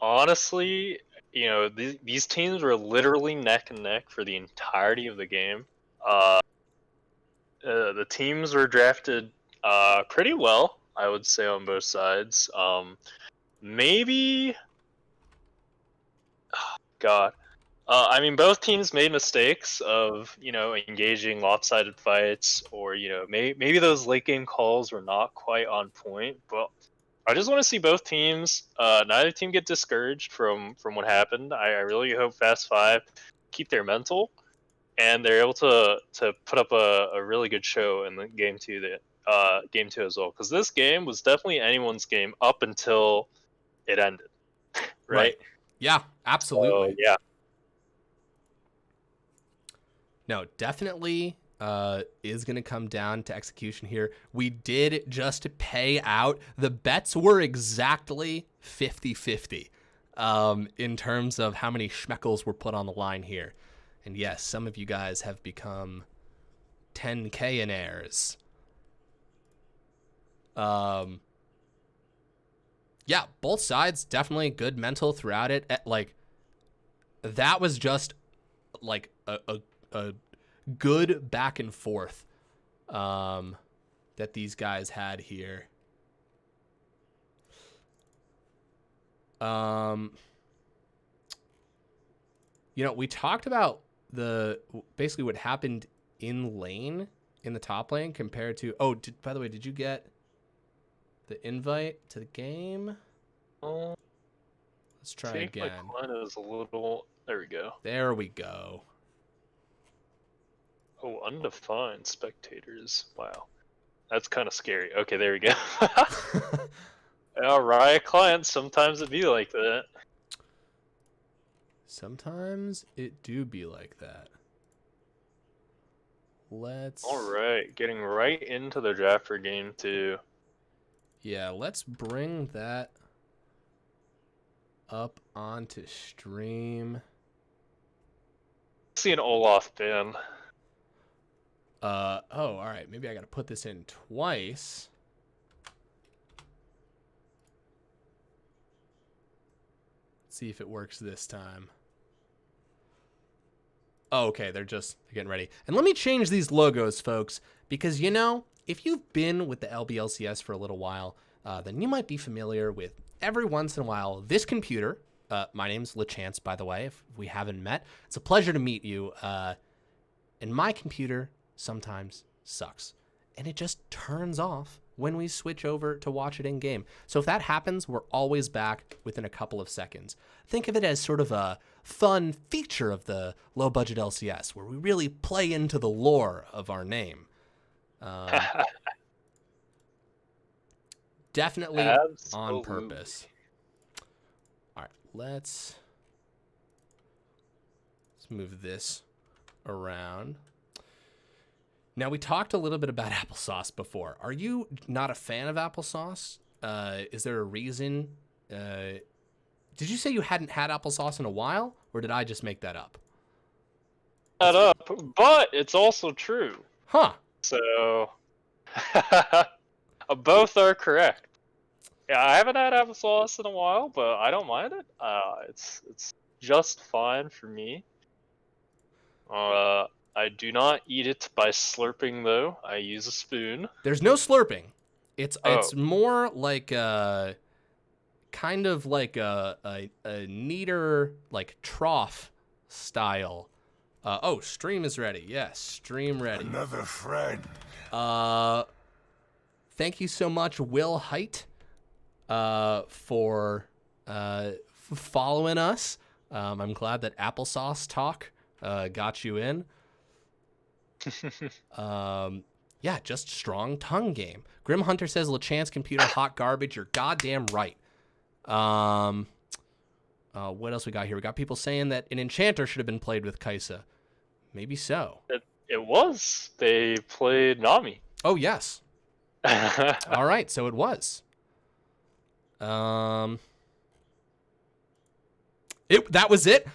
honestly, you know, these teams were literally neck and neck for the entirety of the game. The teams were drafted pretty well, I would say, on both sides. Maybe... Oh, God. I mean, both teams made mistakes of, you know, engaging lopsided fights, or, you know, maybe those late game calls were not quite on point. But I just want to see both teams. Neither team get discouraged from what happened. I really hope Fast 5 keep their mental, and they're able to put up a really good show in the game 2 as well. Because this game was definitely anyone's game up until it ended, right? Yeah, absolutely. So, yeah. No, definitely is going to come down to execution here. We did just pay out. The bets were exactly 50-50 in terms of how many schmeckles were put on the line here. And yes, some of you guys have become 10K-ers. Yeah, both sides definitely good mental throughout it. Like, that was just like a good back and forth that these guys had here. You know, we talked about basically what happened in lane, in the top lane compared to... Oh, by the way, did you get the invite to the game? Let's try again. My line is a little... There we go. There we go. Oh, undefined spectators. Wow. That's kind of scary. Okay, there we go. Riot clients, sometimes it be like that. Sometimes it do be like that. Alright, getting right into the draft for game 2. Yeah, let's bring that up onto stream. See an Olaf ban. Oh, all right. Maybe I got to put this in twice. Let's see if it works this time. Oh, okay. They're getting ready. And let me change these logos, folks, because, you know, if you've been with the LBLCS for a little while, then you might be familiar with, every once in a while, this computer My name's LeChance, by the way, if we haven't met. It's a pleasure to meet you. And my computer sometimes sucks. And it just turns off when we switch over to watch it in game. So if that happens, we're always back within a couple of seconds. Think of it as sort of a fun feature of the low budget LCS where we really play into the lore of our name. Definitely on purpose. All right, let's move this around. Now, we talked a little bit about applesauce before. Are you not a fan of applesauce? Is there a reason? Did you say you hadn't had applesauce in a while, or did I just make that up? But it's also true. Huh. So, both are correct. Yeah, I haven't had applesauce in a while, but I don't mind it. It's just fine for me. I do not eat it by slurping, though. I use a spoon. There's no slurping. It's more like kind of like a neater, like trough style. Stream is ready. Yes, stream ready. Another friend. Thank you so much, Will Height, for following us. I'm glad that applesauce talk got you in. Yeah, just strong tongue game. Grim Hunter says LeChance computer hot garbage. You're goddamn right. What else we got here? We got people saying that an enchanter should have been played with Kaisa. Maybe so. It was. They played Nami. Oh yes. All right, so it was. That was it.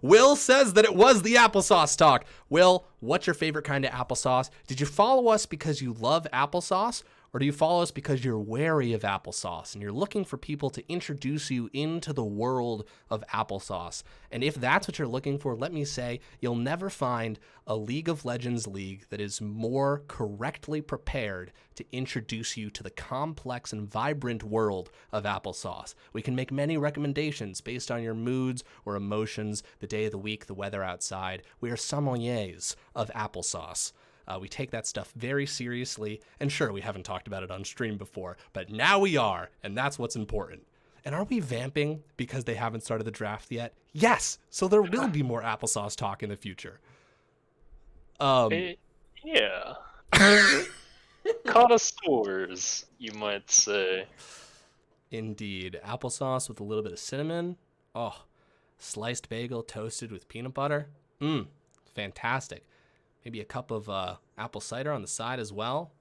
Will says that it was the applesauce talk. Will, what's your favorite kind of applesauce? Did you follow us because you love applesauce, or do you follow us because you're wary of applesauce and you're looking for people to introduce you into the world of applesauce? And if that's what you're looking for, let me say, you'll never find a League of Legends league that is more correctly prepared to introduce you to the complex and vibrant world of applesauce. We can make many recommendations based on your moods or emotions, the day of the week, the weather outside. We are sommeliers of applesauce. We take that stuff very seriously, and sure, we haven't talked about it on stream before, but now we are, and that's what's important. And are we vamping because they haven't started the draft yet? Yes! So there will be more applesauce talk in the future. Yeah. Connoisseurs, you might say. Indeed. Applesauce with a little bit of cinnamon. Oh, sliced bagel toasted with peanut butter. Fantastic. Maybe a cup of apple cider on the side as well.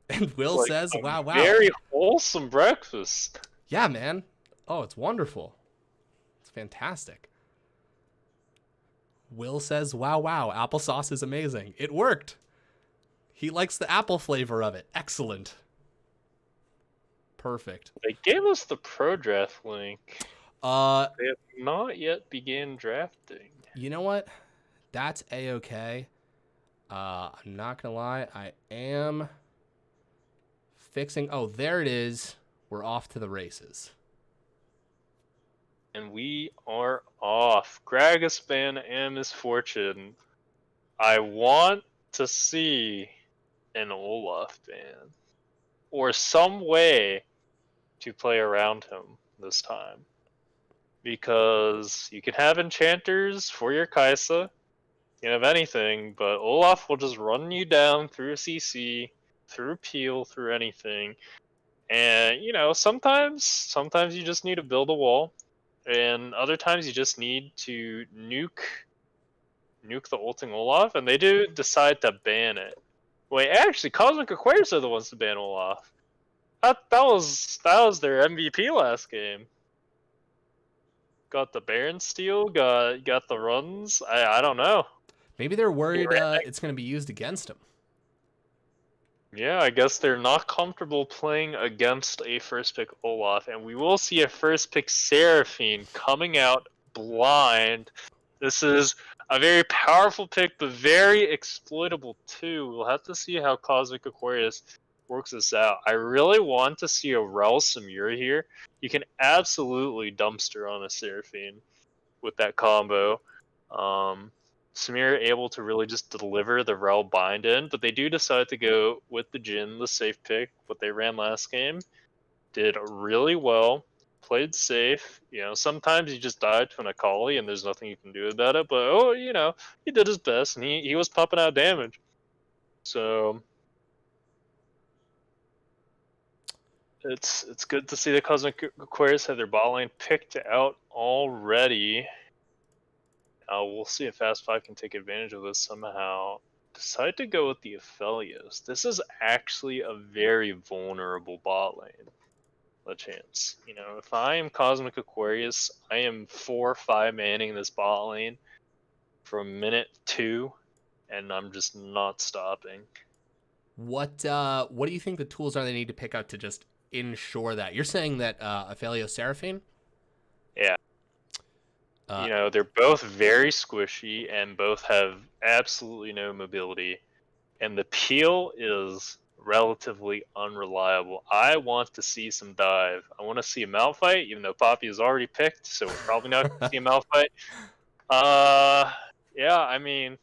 And Will says, wow. Very wholesome breakfast. Yeah, man. Oh, it's wonderful. It's fantastic. Will says, wow. Applesauce is amazing. It worked. He likes the apple flavor of it. Excellent. Perfect. They gave us the pro draft link. They have not yet began drafting. You know what? That's A-okay. I'm not going to lie. I am fixing... Oh, there it is. We're off to the races. And we are off. Gragaspan and Misfortune. I want to see an Olaf ban. Or some way to play around him this time. Because you can have enchanters for your Kaisa. You can have anything, but Olaf will just run you down through CC, through Peel, through anything. And, sometimes you just need to build a wall. And other times you just need to nuke the ulting Olaf, and they do decide to ban it. Wait, actually, Cosmic Aquarius are the ones to ban Olaf. That was their MVP last game. Got the Baron steal, got the runs. I don't know. Maybe they're worried it's going to be used against him. Yeah, I guess they're not comfortable playing against a first pick Olaf, and we will see a first pick Seraphine coming out blind. This is a very powerful pick, but very exploitable too. We'll have to see how Cosmic Aquarius works this out. I really want to see a Rel Samira here. You can absolutely dumpster on a Seraphine with that combo. Samira able to really just deliver the Rel bind in, but they do decide to go with the Jhin, the safe pick, what they ran last game. Did really well, played safe. Sometimes you just die to an Akali and there's nothing you can do about it, but he did his best and he was pumping out damage. So it's good to see the Cosmic Aquarius have their bot lane picked out already. We'll see if Fast 5 can take advantage of this somehow. Decide to go with the Aphelios. This is actually a very vulnerable bot lane. Chance. If I am Cosmic Aquarius, I am 4-5 manning this bot lane from minute 2, and I'm just not stopping. What do you think the tools are they need to pick up to just ensure that? You're saying that Aphelios Seraphine? Yeah. They're both very squishy and both have absolutely no mobility, and the peel is relatively unreliable. I want to see some dive. I want to see a Malphite, even though Poppy is already picked, so we're probably not going to see a Malphite. Yeah, I mean,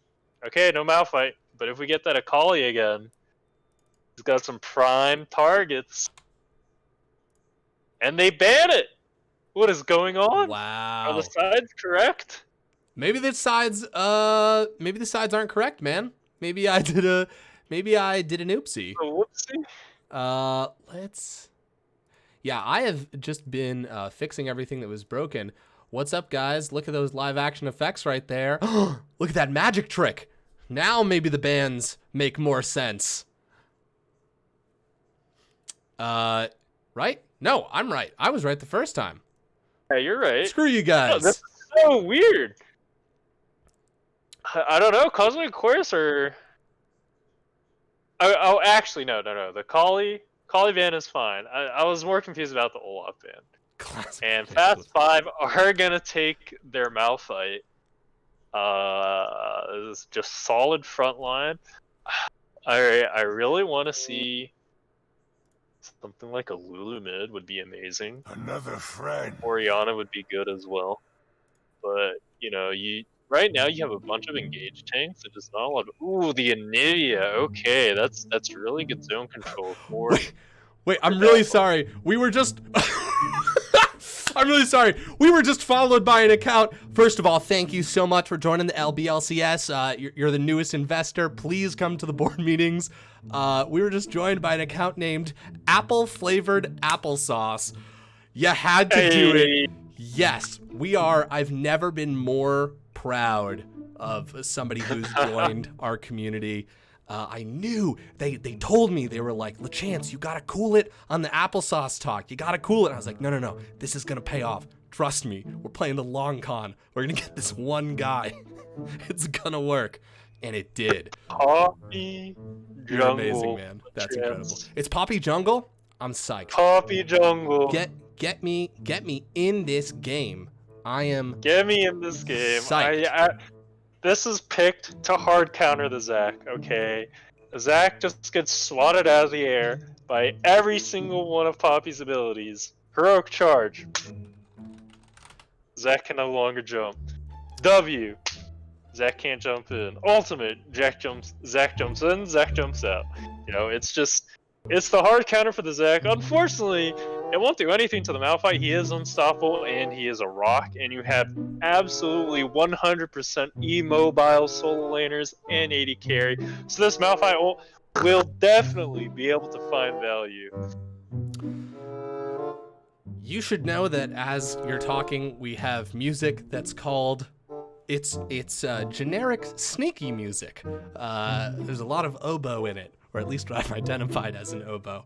okay, no Malphite, but if we get that Akali again, he's got some prime targets, and they ban it. What is going on? Wow. Are the sides correct? Maybe the sides aren't correct, man. Maybe I did an oopsie. A whoopsie? Yeah, I have just been fixing everything that was broken. What's up, guys? Look at those live action effects right there. Look at that magic trick. Now maybe the bans make more sense. Right? No, I'm right. I was right the first time. Yeah, you're right. Screw you guys. Oh, that's so weird. I don't know. Cosmic Aquarius or... Oh, actually, no. The Kali ban is fine. I was more confused about the Olaf ban. Classic. And Fast 5 are going to take their Malphite. This is just solid front line. I really want to see something like a Lulu mid would be amazing. Another friend. Orianna would be good as well. But, right now you have a bunch of engaged tanks that just not a lot of... Ooh, the Anivia. Okay, that's really good zone control for... Wait, I'm really sorry. We were just... I'm really sorry. We were just followed by an account. First of all, thank you so much for joining the LBLCS. You're the newest investor. Please come to the board meetings. We were just joined by an account named Apple Flavored Applesauce. You had to do it. Yes, we are. I've never been more proud of somebody who's joined our community. I knew they told me, they were like, LeChance, you gotta cool it on the applesauce talk. You gotta cool it. I was like, no, this is gonna pay off. Trust me, we're playing the long con. We're gonna get this one guy. It's gonna work, and it did. Poppy Jungle. You're amazing, man. That's incredible. It's Poppy Jungle. I'm psyched. Poppy Jungle. Get me in this game. Get me in this game. Psyched. This is picked to hard counter the Zac, okay? Zac just gets swatted out of the air by every single one of Poppy's abilities. Heroic Charge. Zac can no longer jump. W. Zac can't jump in. Ultimate. Zac jumps in, Zac jumps out. It's the hard counter for the Zac. Unfortunately, it won't do anything to the Malphite. He is unstoppable, and he is a rock, and you have absolutely 100% immobile solo laners and 80 carry. So this Malphite will definitely be able to find value. You should know that as you're talking, we have music that's called... It's generic sneaky music. There's a lot of oboe in it, or at least what I've identified as an oboe.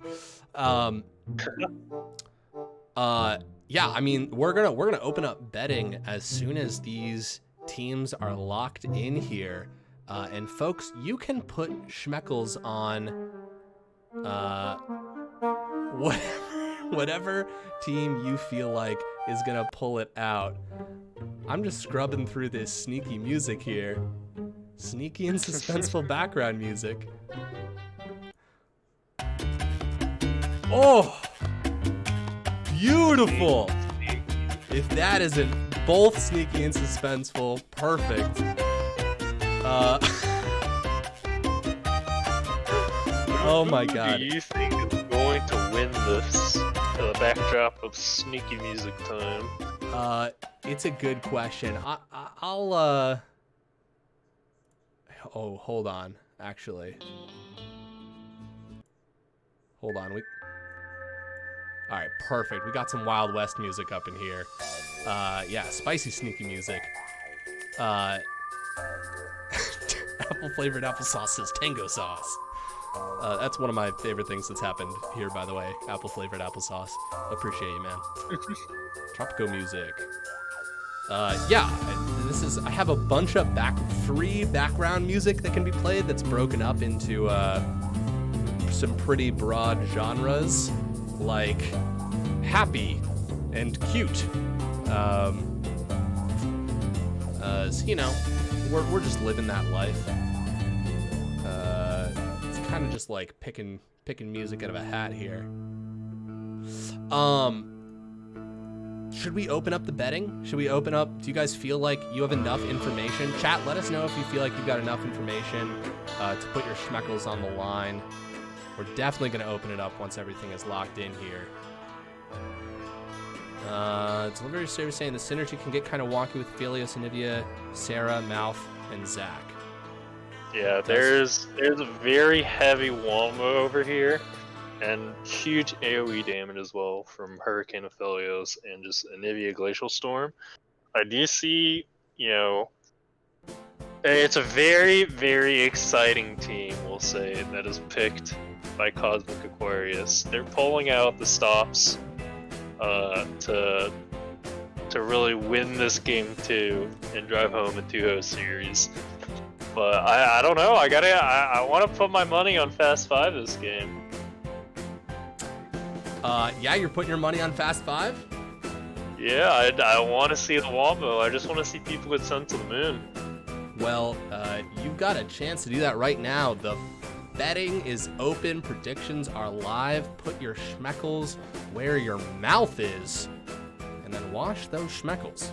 Yeah, I mean, we're gonna open up betting as soon as these teams are locked in here. And folks, you can put schmeckles on whatever team you feel like is gonna pull it out. I'm just scrubbing through this sneaky music here. Sneaky and suspenseful background music. Oh, beautiful. If that isn't both sneaky and suspenseful, perfect. Oh my god. Who do you think is going to win this to the backdrop of sneaky music time? It's a good question. I'll oh, hold on. Actually. Hold on. All right, perfect. We got some Wild West music up in here. Yeah, spicy sneaky music. Apple flavored applesauce says tango sauce. That's one of my favorite things that's happened here, by the way. Apple flavored applesauce. Appreciate you, man. Tropico music. Yeah, I have a bunch of free background music that can be played that's broken up into some pretty broad genres, like happy and cute. So, you know, we're just living that life. It's kind of just like picking music out of a hat here. Should we open up the betting? Should we open up? Do you guys feel like you have enough information? Chat, let us know if you feel like you've got enough information to put your schmeckles on the line. We're definitely going to open it up once everything is locked in here. Delivery service saying the synergy can get kind of wonky with Philios, Anivia, Sarah, Mouth, and Zach. Yeah, there's a very heavy Wombo over here, and huge AoE damage as well from Hurricane of Philios and just Anivia Glacial Storm. I do see, you know, it's a very, very exciting team, we'll say, that is picked by Cosmic Aquarius. They're pulling out the stops to really win this game too and drive home a 2-0 series. But I don't know. I want to put my money on Fast 5 this game. Yeah, you're putting your money on Fast 5? Yeah, I want to see the Wombo. I just want to see people get sent to the moon. Well, you've got a chance to do that right now. The betting is open. Predictions are live. Put your schmeckles where your mouth is, and then wash those schmeckles.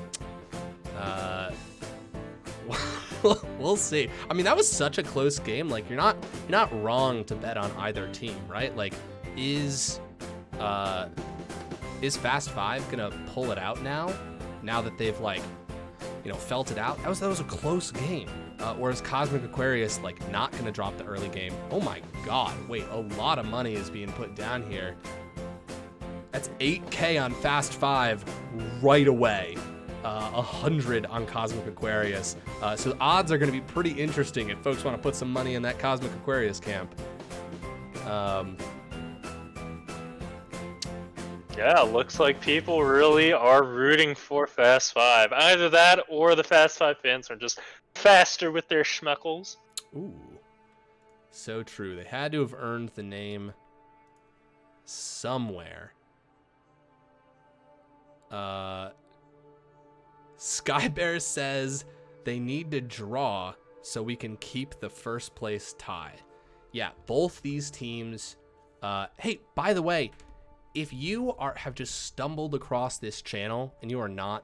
We'll see. I mean, that was such a close game. Like, you're not wrong to bet on either team, right? Like, is Fast 5 gonna pull it out now that they've, like, you know, felt it out? That was a close game. Whereas Cosmic Aquarius, like, not gonna drop the early game. Oh my god, wait, a lot of money is being put down here. That's 8K on Fast 5 right away. 100 on Cosmic Aquarius. So the odds are gonna be pretty interesting if folks wanna put some money in that Cosmic Aquarius camp. Yeah, looks like people really are rooting for Fast 5. Either that or the Fast 5 fans are just faster with their schmeckles. Ooh, so true. They had to have earned the name somewhere. Skybear says they need to draw so we can keep the first place tie. Yeah, both these teams. Hey, by the way, if you have just stumbled across this channel and you are not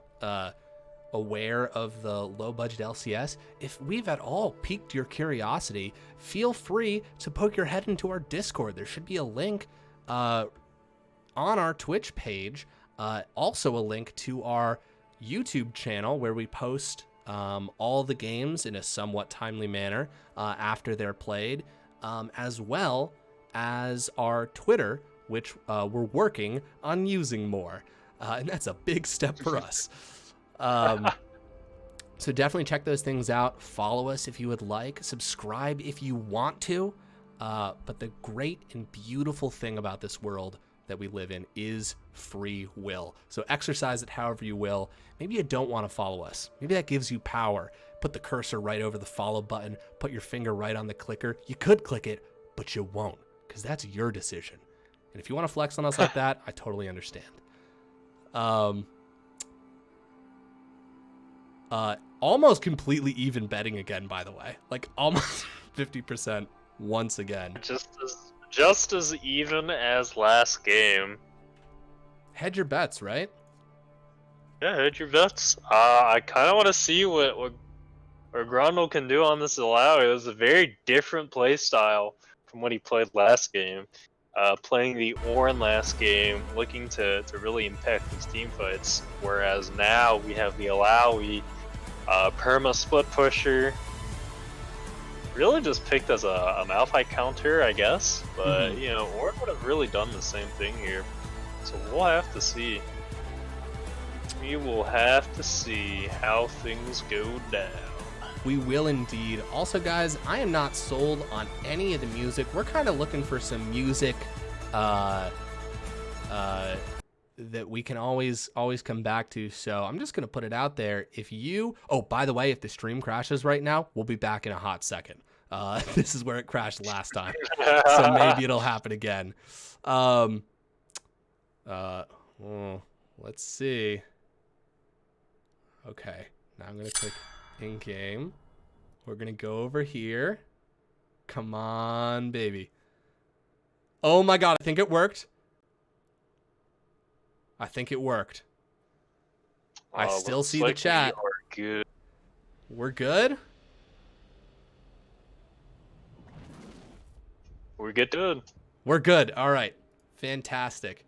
aware of the low budget LCS, if we've at all piqued your curiosity, feel free to poke your head into our Discord. There should be a link on our Twitch page, also a link to our YouTube channel where we post all the games in a somewhat timely manner after they're played, as well as our Twitter, which we're working on using more. And that's a big step for us. So definitely check those things out. Follow us if you would like. Subscribe if you want to. But the great and beautiful thing about this world that we live in is free will. So exercise it however you will. Maybe you don't want to follow us. Maybe that gives you power. Put the cursor right over the follow button. Put your finger right on the clicker. You could click it, but you won't, because that's your decision. And if you want to flex on us like that, I totally understand. Almost completely even betting again, by the way. Like, almost 50% once again. just as even as last game. Hedge your bets, right? Yeah, hit your bets. I kind of want to see what Grundle can do on this allow. It was a very different play style from what he played last game. Playing the Ornn last game, looking to really impact his team fights. Whereas now we have the Alawi, perma split pusher. Really just picked as a Malphite counter, I guess. But, you know, Ornn would have really done the same thing here. So we'll have to see. We will have to see how things go down. We will indeed. Also, guys, I am not sold on any of the music. We're kind of looking for some music that we can always come back to. So I'm just going to put it out there. If you... Oh, by the way, if the stream crashes right now, we'll be back in a hot second. This is where it crashed last time. So maybe it'll happen again. Well, let's see. Okay, now I'm going to click in-game. We're going to go over here. Come on, baby. Oh my god, I think it worked. I think it worked. I still see the chat. We are good. We're good? We're good. We're good. All right. Fantastic.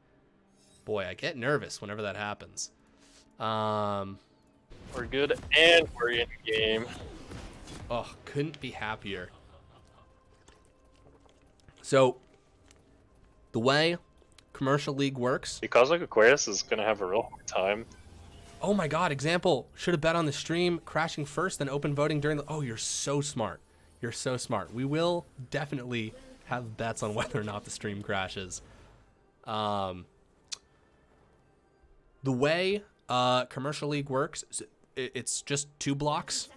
Boy, I get nervous whenever that happens. We're good, and we're in game. Oh, couldn't be happier. So, the way Commercial League works... Because like Aquarius is going to have a real hard time. Oh my god, example. Should have bet on the stream, crashing first, then open voting during the... Oh, you're so smart. You're so smart. We will definitely have bets on whether or not the stream crashes. The way Commercial League works... It's just 2 blocks.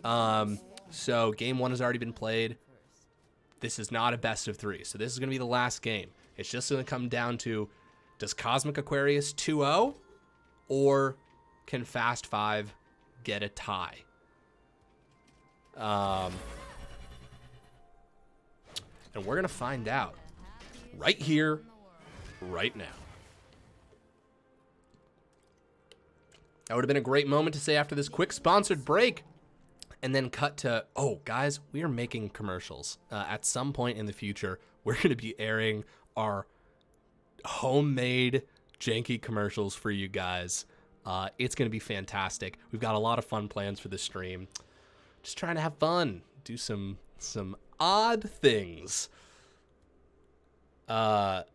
So game 1 has already been played. This is not a best of 3. So this is going to be the last game. It's just going to come down to, does Cosmic Aquarius 2-0 or can Fast 5 get a tie? And we're going to find out right here, right now. That would have been a great moment to say after this quick sponsored break. And then cut to, oh, guys, we are making commercials. At some point in the future, we're going to be airing our homemade janky commercials for you guys. It's going to be fantastic. We've got a lot of fun plans for this stream. Just trying to have fun. Do some odd things. And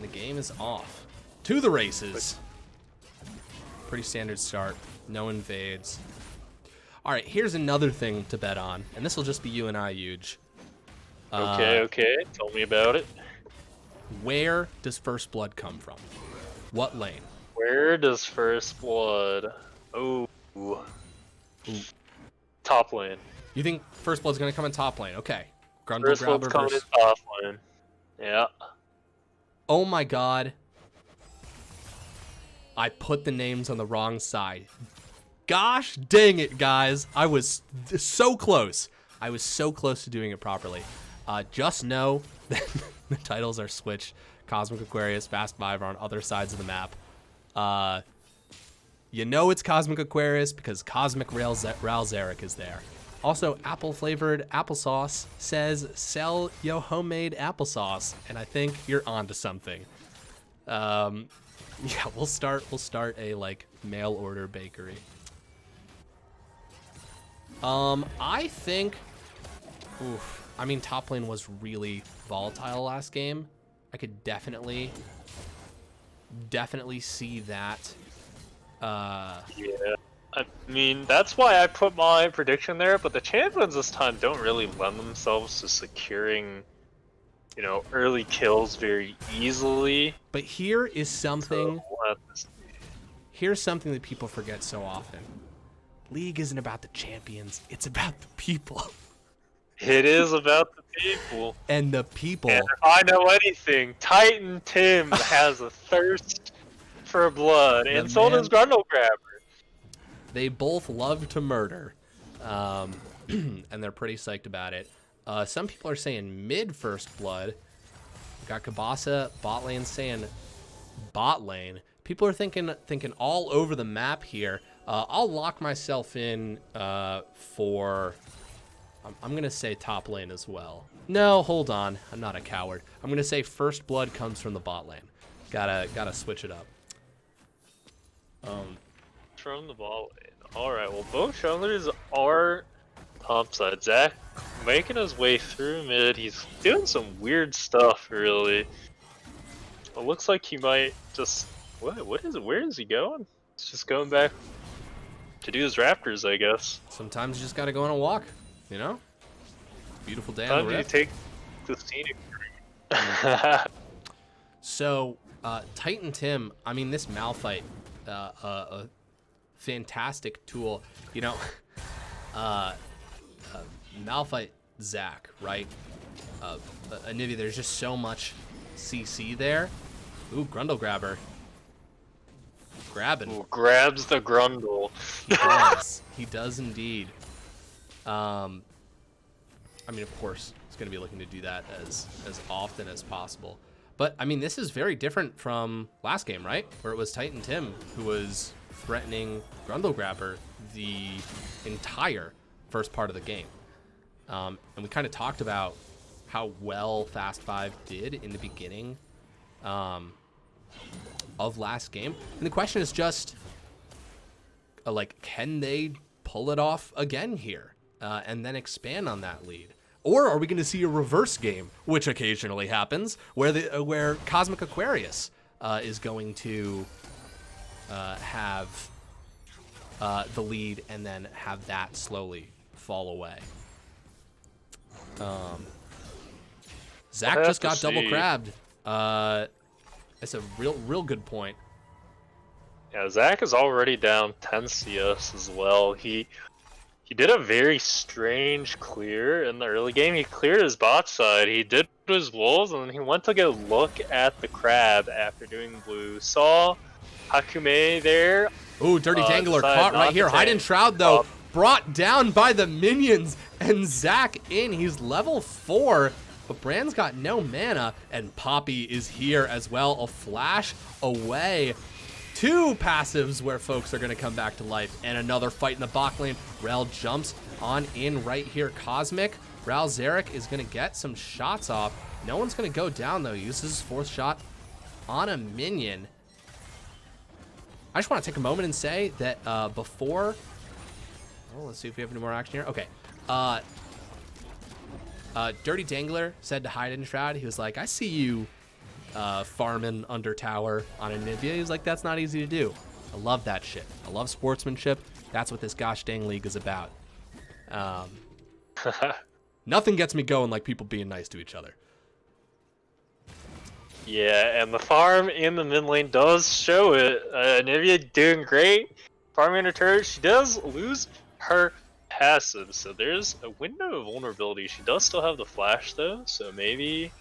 the game is off. To the races. Pretty standard start. No invades. All right, here's another thing to bet on, and this will just be you and I, Huge. Okay. Tell me about it. Where does First Blood come from? What lane? Where does First Blood? Oh, top lane. You think First Blood's gonna come in top lane? Okay. Grundle First Blood's coming in top lane. Yeah. Oh my god. I put the names on the wrong side. Gosh dang it, guys. I was so close. I was so close to doing it properly. Just know that the titles are switched. Cosmic Aquarius, Fast 5 are on other sides of the map. You know it's Cosmic Aquarius because Cosmic Ralzeric is there. Also, apple-flavored applesauce says, sell yo homemade applesauce. And I think you're onto something. Yeah, we'll start a like mail order bakery. I think I mean top lane was really volatile last game. I could definitely see that. Yeah. I mean, that's why I put my prediction there, but the champions this time don't really lend themselves to securing, you know, early kills very easily. But here is something. So here's something that people forget so often. League isn't about the champions, it's about the people. It is about the people. And the people. And if I know anything, Titan Tim has a thirst for blood, and so does Grundle Grabber. They both love to murder, and they're pretty psyched about it. Some people are saying mid first blood. We got Kabasa bot lane saying bot lane. People are thinking all over the map here. I'll lock myself in for. I'm gonna say top lane as well. No, hold on. I'm not a coward. I'm gonna say first blood comes from the bot lane. Gotta switch it up. From the ball lane. Alright, well, both junglers are topside. Zach making his way through mid. He's doing some weird stuff, really. It looks like he might just. What is it? Where is he going? He's just going back to do his Raptors, I guess. Sometimes you just gotta go on a walk, you know? Beautiful day on Time the you rift. take the scenic route. So, Titan Tim, I mean, this Malphite, a fantastic tool. You know, Malphite Zach, right? Anivia, there's just so much CC there. Ooh, Grundle grabber. Grabbing. Ooh, grabs the Grundle. He does. He does indeed. I mean, of course, he's going to be looking to do that as often as possible. But, I mean, this is very different from last game, right? Where it was Titan Tim who was threatening Grundle Grabber the entire first part of the game. And we kind of talked about how well Fast 5 did in the beginning of last game. And the question is just, like, can they pull it off again here and then expand on that lead? Or are we going to see a reverse game, which occasionally happens, where Cosmic Aquarius is going to have the lead and then have that slowly fall away? Zach just got double crabbed. That's a real good point. Yeah, Zach is already down 10 CS as well. He did a very strange clear in the early game. He cleared his bot side, he did his wolves, and then he went to go look at the crab after doing blue. Saw Hakume there. Ooh, Dirty Tangler caught right here. Hide and Shroud, though, brought down by the minions, and Zach in. He's level 4, but Brand's got no mana, and Poppy is here as well. A flash away. 2 passives where folks are going to come back to life, and another fight in the bot lane. Rel jumps on in right here. Cosmic, Ral Zarek is going to get some shots off. No one's going to go down, though. He uses his 4th shot on a minion. I just want to take a moment and say that before... Oh, let's see if we have any more action here. Okay. Dirty Dangler said to Hide and Shroud, he was like, I see you farming under tower on Anivia. He was like, that's not easy to do. I love that shit. I love sportsmanship. That's what this gosh dang league is about. Nothing gets me going like people being nice to each other. Yeah, and the farm in the mid lane does show it. Anivia doing great. Farming her turret. She does lose her passive, so there's a window of vulnerability. She does still have the flash though, so maybe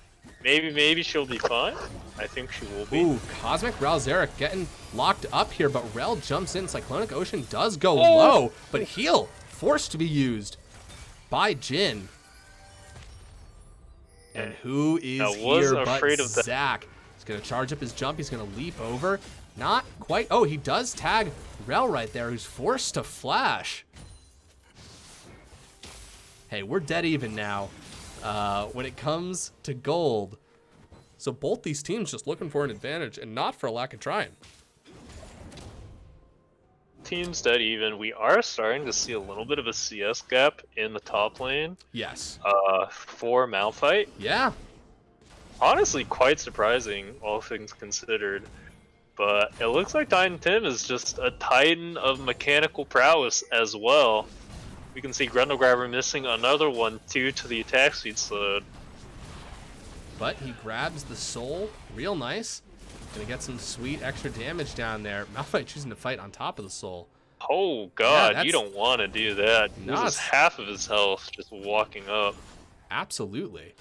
she'll be fine. I think she will be. Ooh, Cosmic Rel Zarek getting locked up here, but Rel jumps in. Cyclonic Ocean does go low, but heal forced to be used by Jin. And who is here but Zach? He's going to charge up his jump. He's going to leap over. Not quite. Oh, he does tag Rel right there, who's forced to flash. Hey, we're dead even now when it comes to gold. So both these teams just looking for an advantage and not for a lack of trying. Teams dead even. We are starting to see a little bit of a CS gap in the top lane. Yes. For Malphite. Yeah. Honestly, quite surprising, all things considered. But it looks like Titan Tim is just a titan of mechanical prowess as well. We can see Grundle Grabber missing another one due to the attack speed slowed. But he grabs the soul real nice. Gonna get some sweet extra damage down there. Malphite choosing to fight on top of the soul. Oh god, Yeah, you don't want to do that. No, Loses half of his health just walking up. Absolutely.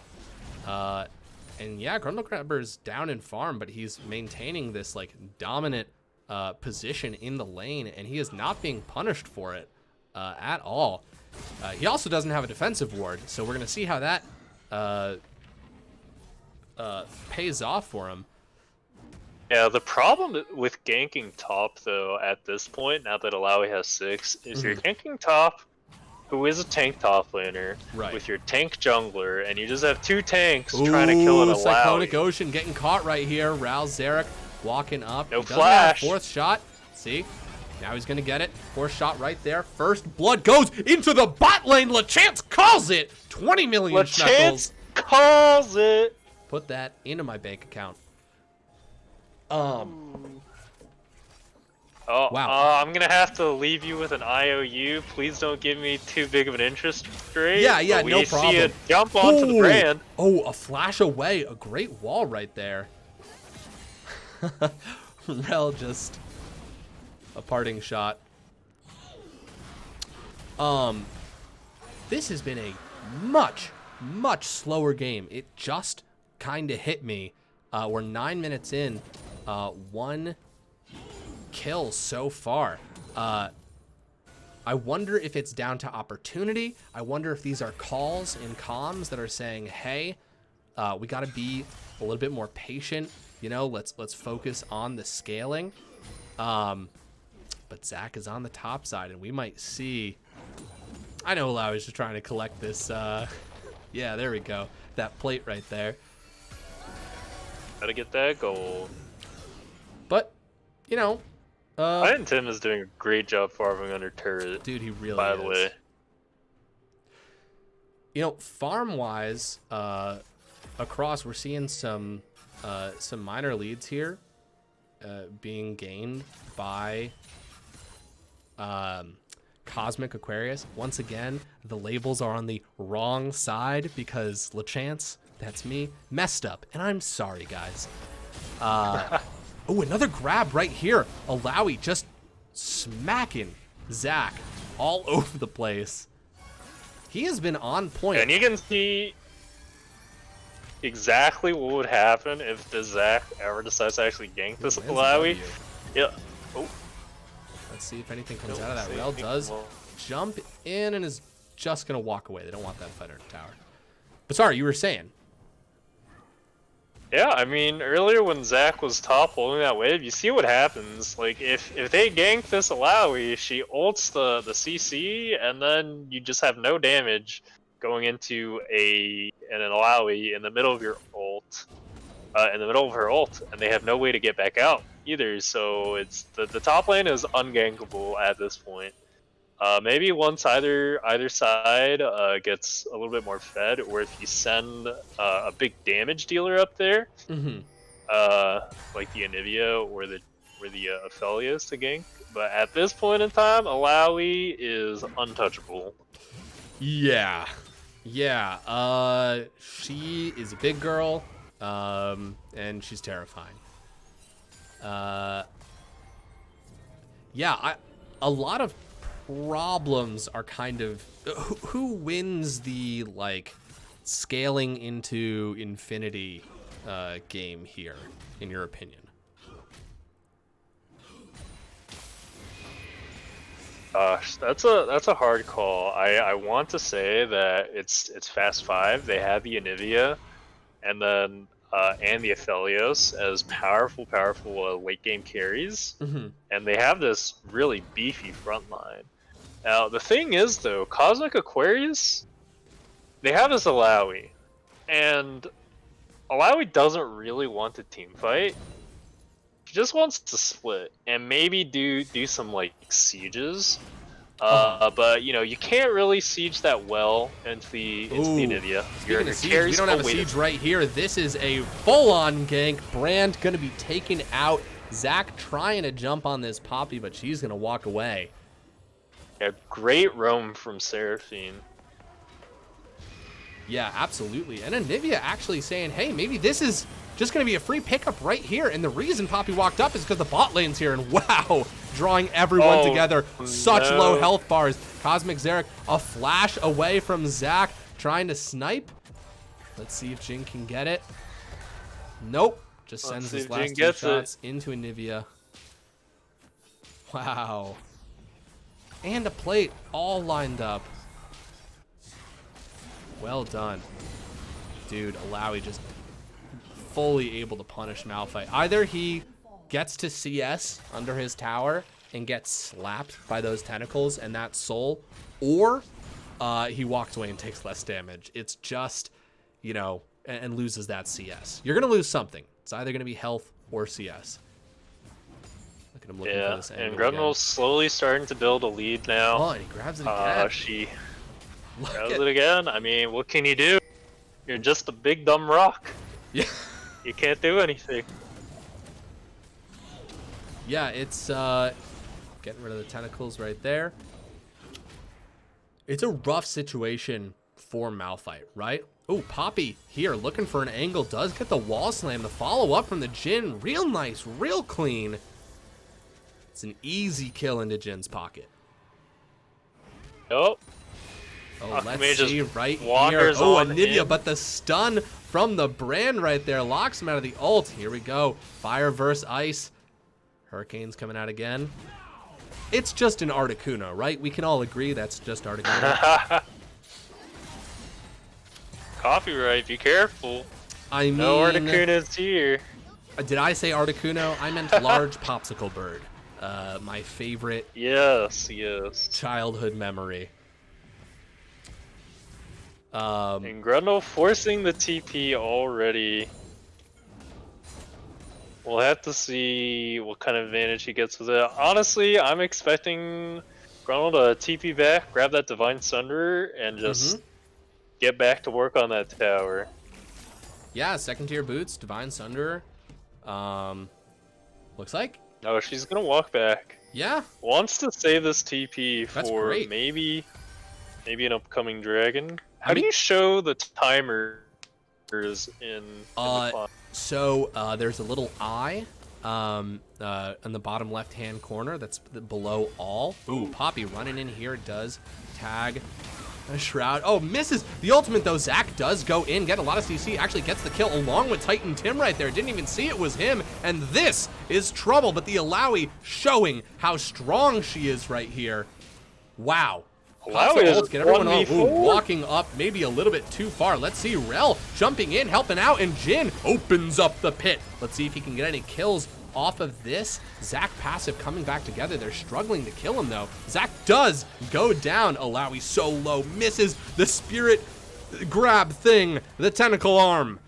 And yeah, Grundle Grabber's down in farm, but he's maintaining this like dominant position in the lane, and he is not being punished for it at all. He also doesn't have a defensive ward, so we're going to see how that pays off for him. Yeah, the problem with ganking top, though, at this point, now that Alawi has 6, is you're ganking top, who is a tank top laner, with your tank jungler, and you just have 2 tanks trying to kill an Alawi. Cyclonic Ocean getting caught right here. Rouse Zarek walking up. No he doesn't flash. Have 4th shot. See? Now he's going to get it. 4th shot right there. First blood goes into the bot lane. LeChance calls it. 20 million LeChance calls it. Put that into my bank account. Oh, wow. I'm gonna have to leave you with an IOU. Please don't give me too big of an interest rate. Yeah, but no problem. See it jump onto the brand. Oh, a flash away. A great wall right there. Rel just a parting shot. This has been a much slower game. It just kind of hit me. We're 9 minutes in. 1 kill so far. I wonder if it's down to opportunity. I wonder if these are calls in comms that are saying, hey, we got to be a little bit more patient. You know, let's focus on the scaling. But Zach is on the top side, and we might see. I know Lau is just trying to collect this. Yeah, there we go. That plate right there. Gotta get that gold. But, you know. Iron Tim is doing a great job farming under turret. Dude, he really by is. the way. You know, farm-wise, across, we're seeing some minor leads here being gained by Cosmic Aquarius. Once again, the labels are on the wrong side because LeChance, that's me, messed up. And I'm sorry, guys. Oh, another grab right here. Alawi just smacking Zach all over the place. He has been on point. And you can see exactly what would happen if the Zach ever decides to actually gank this Alawi. Yeah. Oh. Let's see if anything comes out of that. Rel does jump in and is just going to walk away. They don't want that fighter in the tower. But sorry, you were saying. Yeah, I mean, earlier when Zach was top holding that wave, you see what happens. Like, if they gank this Alawi, she ults the CC, and then you just have no damage going into an Alawi in the middle of your ult, in the middle of her ult, and they have no way to get back out either. So it's the top lane is ungankable at this point. Maybe once either side gets a little bit more fed, or if you send a big damage dealer up there, like the Anivia or the Aphelios to gank. But at this point in time, Alawi is untouchable. Yeah. She is a big girl, and she's terrifying. Yeah, a lot of problems are kind of who wins the like scaling into infinity game here, in your opinion? Gosh, that's a hard call. I want to say that it's Fast 5. They have the Anivia, and then and the Aphelios as powerful late game carries, and they have this really beefy front line. Now the thing is though, Cosmic Aquarius, they have this Alawi, and Alawi doesn't really want to team fight. She just wants to split and maybe do some like sieges. But you know, you can't really siege that well into the Anivia. Speaking of siege, we don't have a siege right here. This is a full-on gank. Brand gonna be taken out. Zach trying to jump on this Poppy, but she's gonna walk away. Yeah, great roam from Seraphine. Yeah, absolutely. And Anivia actually saying, hey, maybe this is just going to be a free pickup right here. And the reason Poppy walked up is because the bot lane's here. And wow, drawing everyone together. Such low health bars. Cosmic Zarek, a flash away from Zach, trying to snipe. Let's see if Jin can get it. Nope. Just sends his last 2 shots into Anivia. Wow. And a plate all lined up. Well done. Dude, Alawi just fully able to punish Malphite. Either he gets to CS under his tower and gets slapped by those tentacles and that soul, or he walks away and takes less damage. It's just, you know, and loses that CS. You're going to lose something. It's either going to be health or CS. Look at him looking for this angle and Grunwald's slowly starting to build a lead now. Oh, and he grabs it again. She grabs it again. I mean, what can you do? You're just a big dumb rock. Yeah. You can't do anything. Yeah, it's getting rid of the tentacles right there. It's a rough situation for Malphite, right? Oh, Poppy here looking for an angle. Does get the wall slam. The follow up from the Jhin. Real nice, real clean. It's an easy kill into Jin's pocket. Nope. Oh, let's see right here. Wanders Oh, on Anivia, in. but the stun from the brand right there locks him out of the ult. Here we go. Fire versus ice. Hurricane's coming out again. It's just an Articuno, right? We can all agree that's just Articuno. Copyright, be careful. I mean, No Articuno's here. Did I say Articuno? I meant large popsicle bird. My favorite Yes, yes. childhood memory. And Grundle forcing the TP already. We'll have to see what kind of advantage he gets with it. Honestly, I'm expecting Grundle to TP back, grab that Divine Sunder, and just get back to work on that tower. Yeah, second tier boots, Divine Sunder. Looks like. No, she's gonna walk back. Yeah. Wants to save this TP That's for great. maybe an upcoming dragon. How I mean- do you show the timers in the clock? So there's a little eye in the bottom left-hand corner that's below all. Ooh, Poppy running in here does tag a Shroud. Oh, misses the ultimate though. Zac does go in, get a lot of CC, actually gets the kill along with Titan Tim right there. Didn't even see it was him, and this is trouble, but the Alawi showing how strong she is right here. Wow. Alawi is Get everyone on. 1v4. Ooh, walking up maybe a little bit too far. Let's see Rel jumping in, helping out, and Jhin opens up the pit. Let's see if he can get any kills off of this. Zac passive coming back together. They're struggling to kill him though. Zac does go down. Alawi so low, misses the spirit grab thing, the tentacle arm.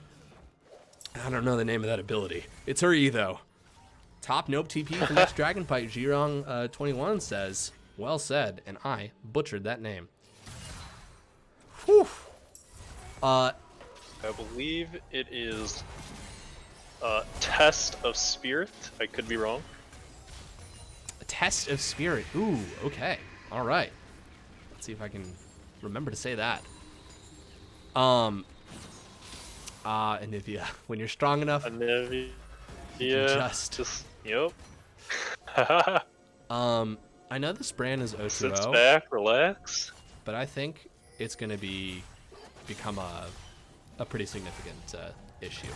I don't know the name of that ability. It's her E though. Top nope TP for next dragon fight. Jirong 21 says, well said, and I butchered that name. Whew. I believe it is Test of Spirit. I could be wrong. A test of spirit. Ooh, okay. All right. Let's see if I can remember to say that. Anivia, when you're strong enough, Anivia. just Yep. I know this brand is Sits O2O, back, relax. but I think it's going to become a pretty significant issue.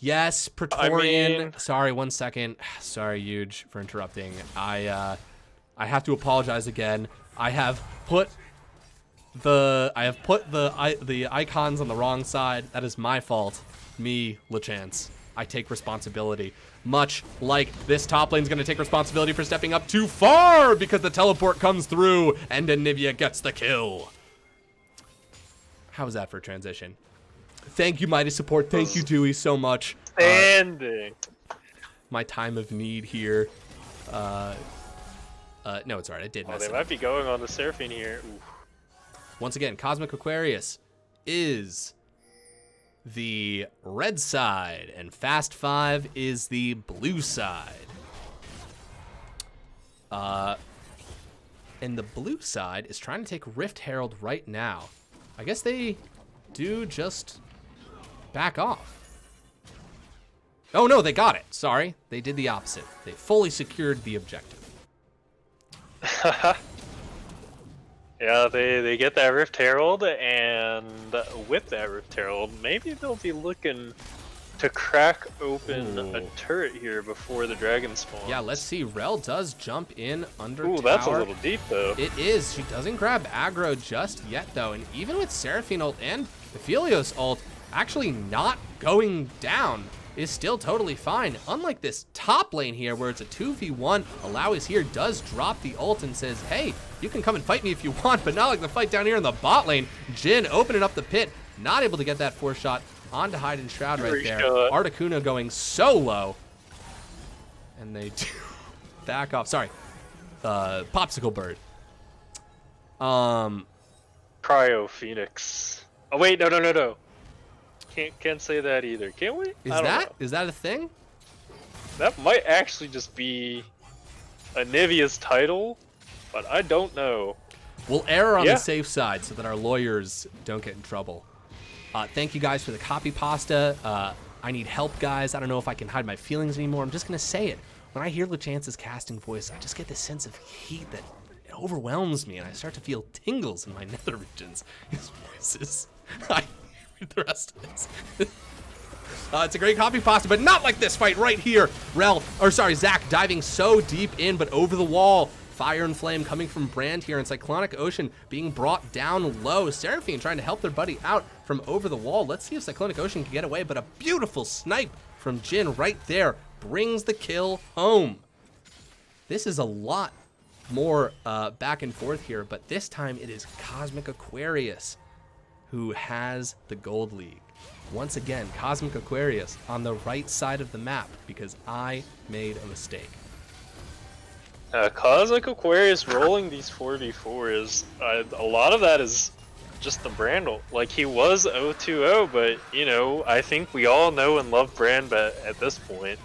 Yes, Praetorian. I mean- Sorry, 1 second. Sorry, Huge, for interrupting. I have to apologize again. I have put the icons on the wrong side. That is my fault. Me, LeChance. I take responsibility. Much like this top lane's gonna take responsibility for stepping up too far because the teleport comes through and Anivia gets the kill. How was that for a transition? Thank you, Mighty Support. Thank you, Dewey, so much. Standing. My time of need here. No, it's alright. I did Oh, mess they it might up. be going on the Seraphine here. Ooh. Once again, Cosmic Aquarius is the red side, and Fast 5 is the blue side. And the blue side is trying to take Rift Herald right now. I guess they do just back off. Oh no, they got it. Sorry, they did the opposite. They fully secured the objective. Yeah, they get that Rift Herald, and with that Rift Herald, maybe they'll be looking to crack open a Ooh. turret here before the dragon spawns. Yeah, let's see. Rel does jump in under Ooh, tower. that's a little deep though. It is. She doesn't grab aggro just yet, though. And even with Seraphine ult and Aphelios ult actually not going down is still totally fine. Unlike this top lane here where it's a 2v1, Alawi here does drop the ult and says, hey, you can come and fight me if you want, but not like the fight down here in the bot lane. Jhin opening up the pit, not able to get that 4-shot onto Hide and Shroud right there. Articuno going so low. And they do back off. Sorry. Popsicle Bird. Cryo Phoenix. Oh wait, no. Can't say that either. Can we? Is that a thing? That might actually just be a Nivea's title, but I don't know. We'll err on the safe side so that our lawyers don't get in trouble. Thank you guys for the copy pasta. I need help, guys. I don't know if I can hide my feelings anymore. I'm just going to say it. When I hear LeChance's casting voice, I just get this sense of heat that it overwhelms me, and I start to feel tingles in my nether regions. His voices. I read the rest of this. It's a great copy pasta, but not like this fight right here. Zach diving so deep in, but over the wall. Fire and Flame coming from Brand here, and Cyclonic Ocean being brought down low. Seraphine trying to help their buddy out from over the wall. Let's see if Cyclonic Ocean can get away, but a beautiful snipe from Jhin right there brings the kill home. This is a lot more back and forth here, but this time it is Cosmic Aquarius who has the gold league. Once again, Cosmic Aquarius on the right side of the map because I made a mistake. Cosmic Aquarius rolling these 4v4s, a lot of that is just the Brand ult. Like, he was 0-2-0, but, you know, I think we all know and love Brand at this point.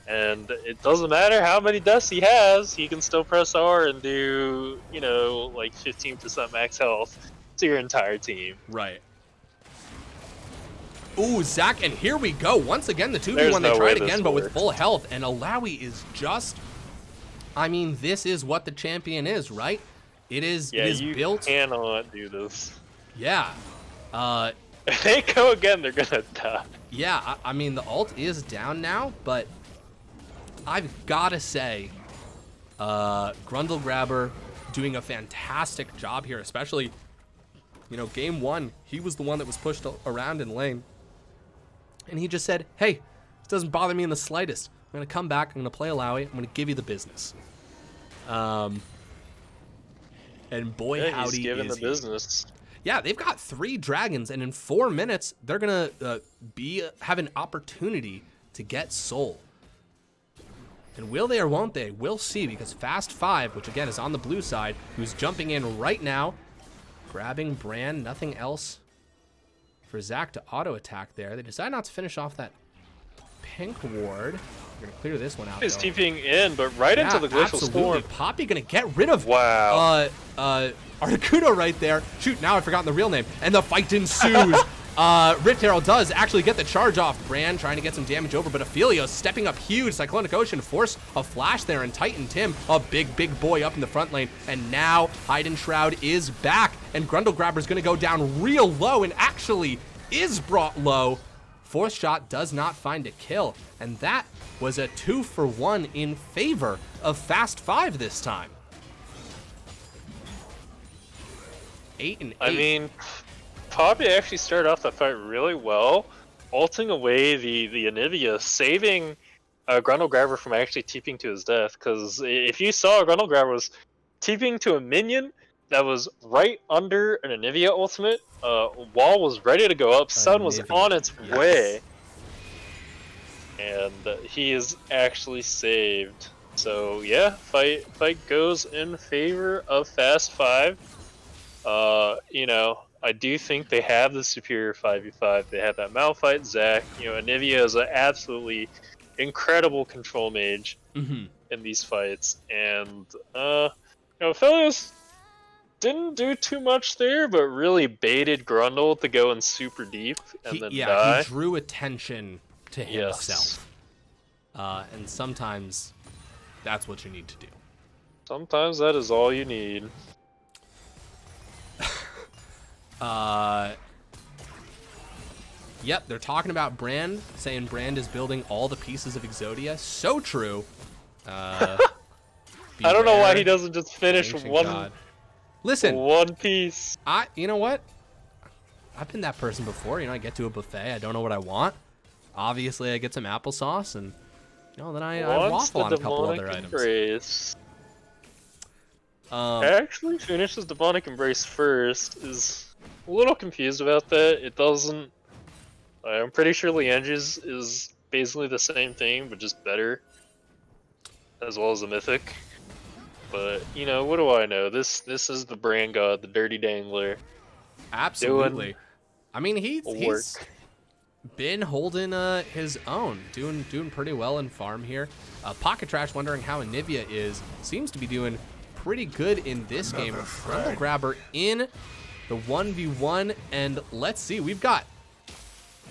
And it doesn't matter how many deaths he has, he can still press R and do, you know, like 15% max health to your entire team. Right. Ooh, Zach, and here we go. Once again, the 2v1, they tried again, but with full health. And Alawi is just... I mean, this is what the champion is, right? It is built... Yeah, you cannot do this. Yeah. If they go again, they're gonna die. Yeah, I mean, the ult is down now, but I've got to say, Grundle Grabber doing a fantastic job here, especially, you know, game one, he was the one that was pushed around in lane. And he just said, hey, it doesn't bother me in the slightest. I'm going to come back, I'm going to play Alawi, I'm going to give you the business. And boy, yeah, howdy, he's given is the he. business. Yeah, they've got 3 dragons, and in 4 minutes, they're going to have an opportunity to get Soul. And will they or won't they? We'll see, because Fast 5, which again is on the blue side, who's jumping in right now, grabbing Brand, nothing else for Zach to auto-attack there. They decide not to finish off that pink ward. We're going to clear this one out. He's TPing in, but right into the Glacial Storm. Poppy going to get rid of Articuno right there. Shoot, now I've forgotten the real name. And the fight ensues. Rift Herald does actually get the charge off. Brand trying to get some damage over, but Aphelios stepping up huge. Cyclonic Ocean force a flash there, and Titan Tim, a big boy up in the front lane. And now Hide and Shroud is back, and Grundle Grabber's going to go down real low, and actually is brought low. 4th shot does not find a kill, and that was a 2-for-1 in favor of Fast 5 this time. 8 and 8. I mean, Poppy actually started off the fight really well, ulting away the Anivia, saving Grundle Grabber from actually TPing to his death. Because if you saw, Grundle Grabber was TPing to a minion that was right under an Anivia ultimate. Wall was ready to go up, Sun was on its way, and he is actually saved. So yeah, fight goes in favor of Fast 5. You know, I do think they have the superior 5v5. They have that Malphite, Zac. You know, Anivia is an absolutely incredible control mage in these fights, and you know, Aphelios didn't do too much there, but really baited Grundle to go in super deep and then die. He drew attention to himself. And sometimes that's what you need to do. Sometimes that is all you need. Yep, they're talking about Brand, saying Brand is building all the pieces of Exodia. So true. I don't know why he doesn't just finish one piece. You know what? I've been that person before. You know, I get to a buffet, I don't know what I want. Obviously, I get some applesauce, and you know, then I waffle on a couple other items. Actually finishes Demonic Embrace first. Is a little confused about that. It doesn't. I'm pretty sure Liange's is basically the same thing, but just better, as well as the Mythic. But you know, what do I know? This is the Brand God, the Dirty Dangler. Absolutely. I mean, he's been holding his own, doing pretty well in farm here. Pocket Trash wondering how Anivia is. Seems to be doing pretty good in this game. Rumble Grabber in the 1v1, and let's see, we've got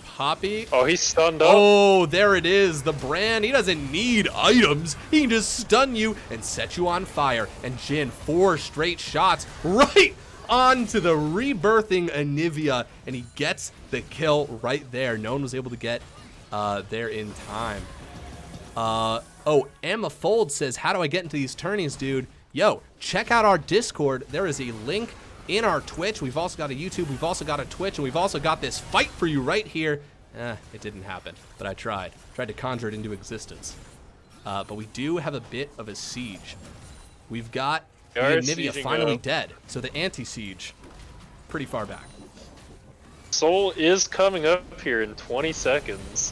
Poppy. Oh, he's stunned up. Oh, there it is. The Brand, he doesn't need items. He can just stun you and set you on fire. And Jin, 4 straight shots right onto the rebirthing Anivia, and he gets the kill right there. No one was able to get there in time. Oh, Emma Fold says, how do I get into these tourneys, dude? Yo, check out our Discord. There is a link in our Twitch. We've also got a YouTube, we've also got a Twitch, and we've also got this fight for you right here. It didn't happen, but I tried to conjure it into existence. But we do have a bit of a siege. We've got the Anivia finally dead, so the anti-siege pretty far back. Soul is coming up here in 20 seconds.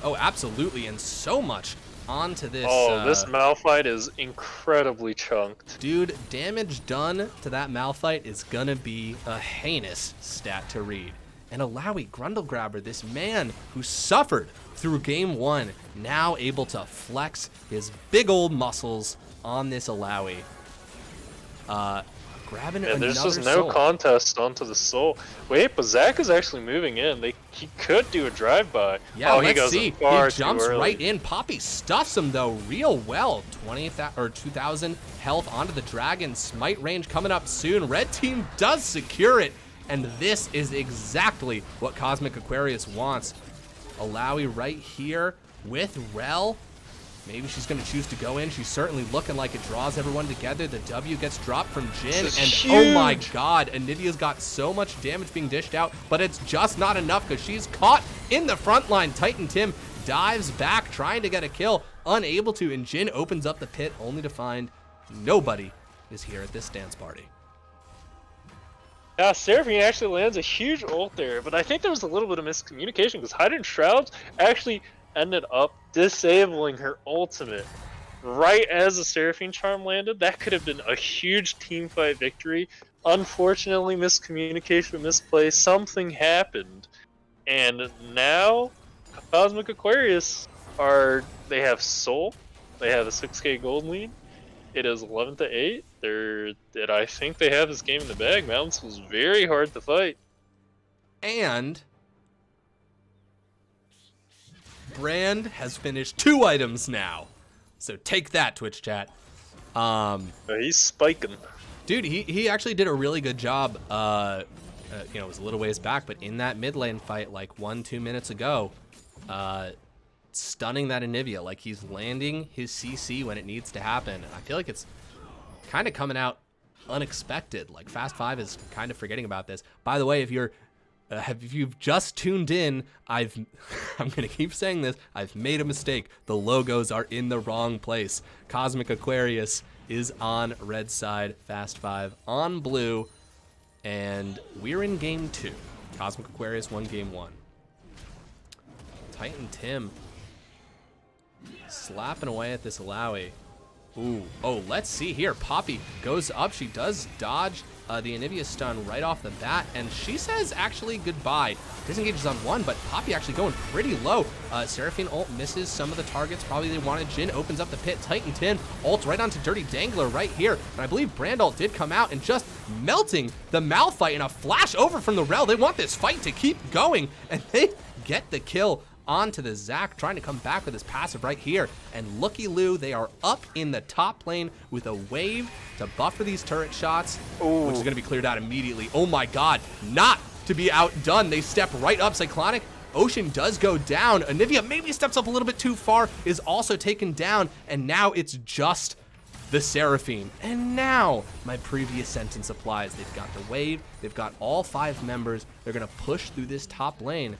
Oh, absolutely, and so much onto this. Oh, this Malphite is incredibly chunked. Dude, damage done to that Malphite is gonna be a heinous stat to read. And Alawi, Grundle Grabber, this man who suffered through game 1, now able to flex his big old muscles on this Alawi. Grabbing another there's just no soul. contest onto the soul. Wait, but Zach is actually moving in. He could do a drive-by. Yeah, oh, let's he goes see. Far He jumps too early. right in. Poppy stuffs him though real well. 2,000 health onto the dragon. Smite range coming up soon. Red team does secure it, and this is exactly what Cosmic Aquarius wants. Alawi right here with Rel. Maybe she's going to choose to go in. She's certainly looking like it draws everyone together. The W gets dropped from Jin, and huge. Oh my god, Anivia's got so much damage being dished out, but it's just not enough because she's caught in the front line. Titan Tim dives back, trying to get a kill, unable to, and Jin opens up the pit only to find nobody is here at this dance party. Yeah, Seraphine actually lands a huge ult there, but I think there was a little bit of miscommunication because Hidden Shrouds actually ended up disabling her ultimate right as the Seraphine Charm landed. That could have been a huge teamfight victory. Unfortunately, miscommunication, misplay, something happened. And now, Cosmic Aquarius they have Soul, they have a 6k gold lead. It is 11-8. I think they have this game in the bag. Mountains was very hard to fight. And Brand has finished 2 items now. So take that, Twitch chat. He's spiking. Dude, he actually did a really good job. You know, it was a little ways back, but in that mid lane fight, like 1-2 minutes ago, stunning that Anivia. Like, he's landing his CC when it needs to happen. I feel like it's kind of coming out unexpected. Like, Fast 5 is kind of forgetting about this. By the way, if you've just tuned in, I'm gonna keep saying this, I've made a mistake. The logos are in the wrong place. Cosmic Aquarius is on red side, Fast 5 on blue, and we're in game 2. Cosmic Aquarius won game 1. Titan Tim slapping away at this Alawi. Ooh, oh, let's see here. Poppy goes up. She does dodge the Anivia stun right off the bat, and she says actually goodbye. Disengages on 1, but Poppy actually going pretty low. Seraphine ult misses some of the targets. Probably they wanted. Jin opens up the pit. Titan 10 ults right onto Dirty Dangler right here. And I believe Brand ult did come out and just melting the Malphite in a flash over from the Rel. They want this fight to keep going, and they get the kill onto the Zac, trying to come back with his passive right here. And looky Lou, they are up in the top lane with a wave to buffer these turret shots, which is going to be cleared out immediately. Oh my god, not to be outdone. They step right up. Cyclonic Ocean does go down. Anivia maybe steps up a little bit too far, is also taken down, and now it's just the Seraphine. And now my previous sentence applies. They've got the wave. They've got all 5 members. They're going to push through this top lane.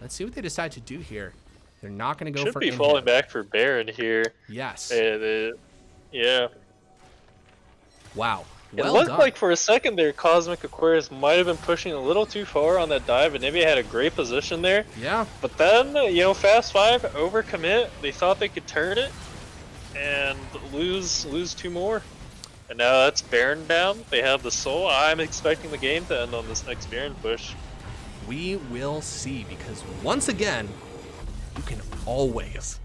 Let's see what they decide to do here. They're not going to go for Should be falling back for Baron here. Yes. Yeah. Wow. It Well looked done. like for a second there, Cosmic Aquarius might have been pushing a little too far on that dive, and maybe had a great position there. Yeah. But then, Fast 5, overcommit. They thought they could turn it and lose 2 more. And now that's Baron down. They have the soul. I'm expecting the game to end on this next Baron push. We will see, because once again, you can always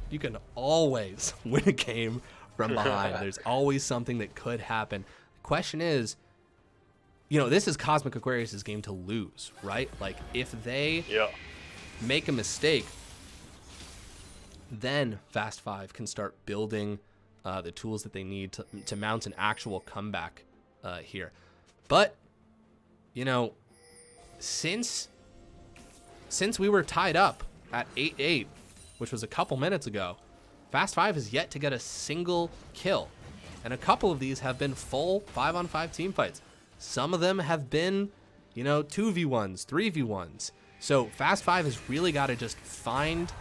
win a game from behind. There's always something that could happen. The question is, this is Cosmic Aquarius' game to lose, right? Like, if they make a mistake, then Fast 5 can start building the tools that they need to mount an actual comeback here. But, since we were tied up at 8-8, which was a couple minutes ago, Fast 5 has yet to get a single kill. And a couple of these have been full 5-on-5 team fights. Some of them have been, 2v1s, 3v1s. So Fast 5 has really got to just find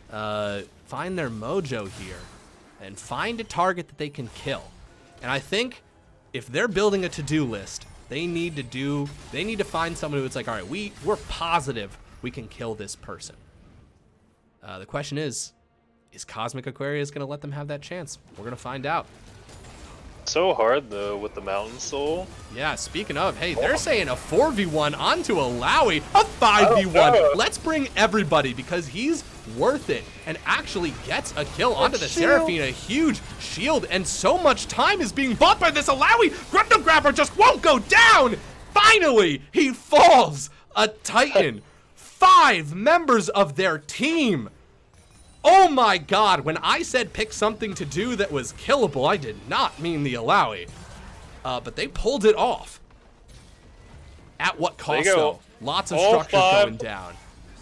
their mojo here and find a target that they can kill. And I think if they're building a to-do list, they need to find someone who it's like, all right, we're positive we can kill this person. The question is Cosmic Aquarius going to let them have that chance? We're going to find out. So hard, though, with the Mountain Soul. Yeah, speaking of, hey, they're saying a 4v1 onto Alawi, a 5v1. Let's bring everybody, because he's worth it, and actually gets a kill onto the Seraphine, a huge shield, and so much time is being bought by this Alawi. Grundle Grabber just won't go down. Finally, he falls. A Titan. 5 members of their team. Oh my god, when I said pick something to do that was killable, I did not mean the Alawi. But they pulled it off. At what cost, though? Lots of structures going down.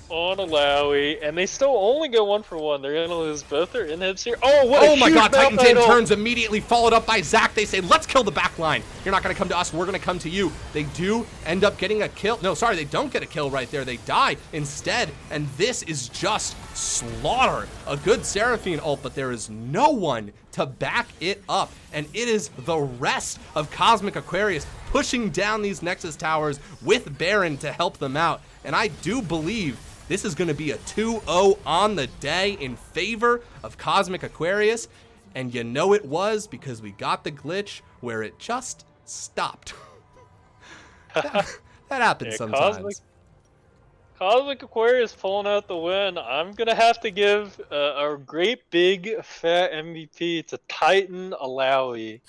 On Alawi, and they still only go 1-for-1. They're gonna lose both their inhibs here. Oh, what oh my god, Titan 10 turns immediately, followed up by Zac. They say, let's kill the back line. You're not gonna come to us, we're gonna come to you. They do end up getting a kill. No, sorry, they don't get a kill right there. They die instead, and this is just slaughter. A good Seraphine ult, but there is no one to back it up. And it is the rest of Cosmic Aquarius pushing down these Nexus towers with Baron to help them out. And I do believe this is going to be a 2-0 on the day in favor of Cosmic Aquarius. And it was because we got the glitch where it just stopped. that happens sometimes. Cosmic Aquarius pulling out the win. I'm going to have to give a great big fat MVP to Titan Alawi.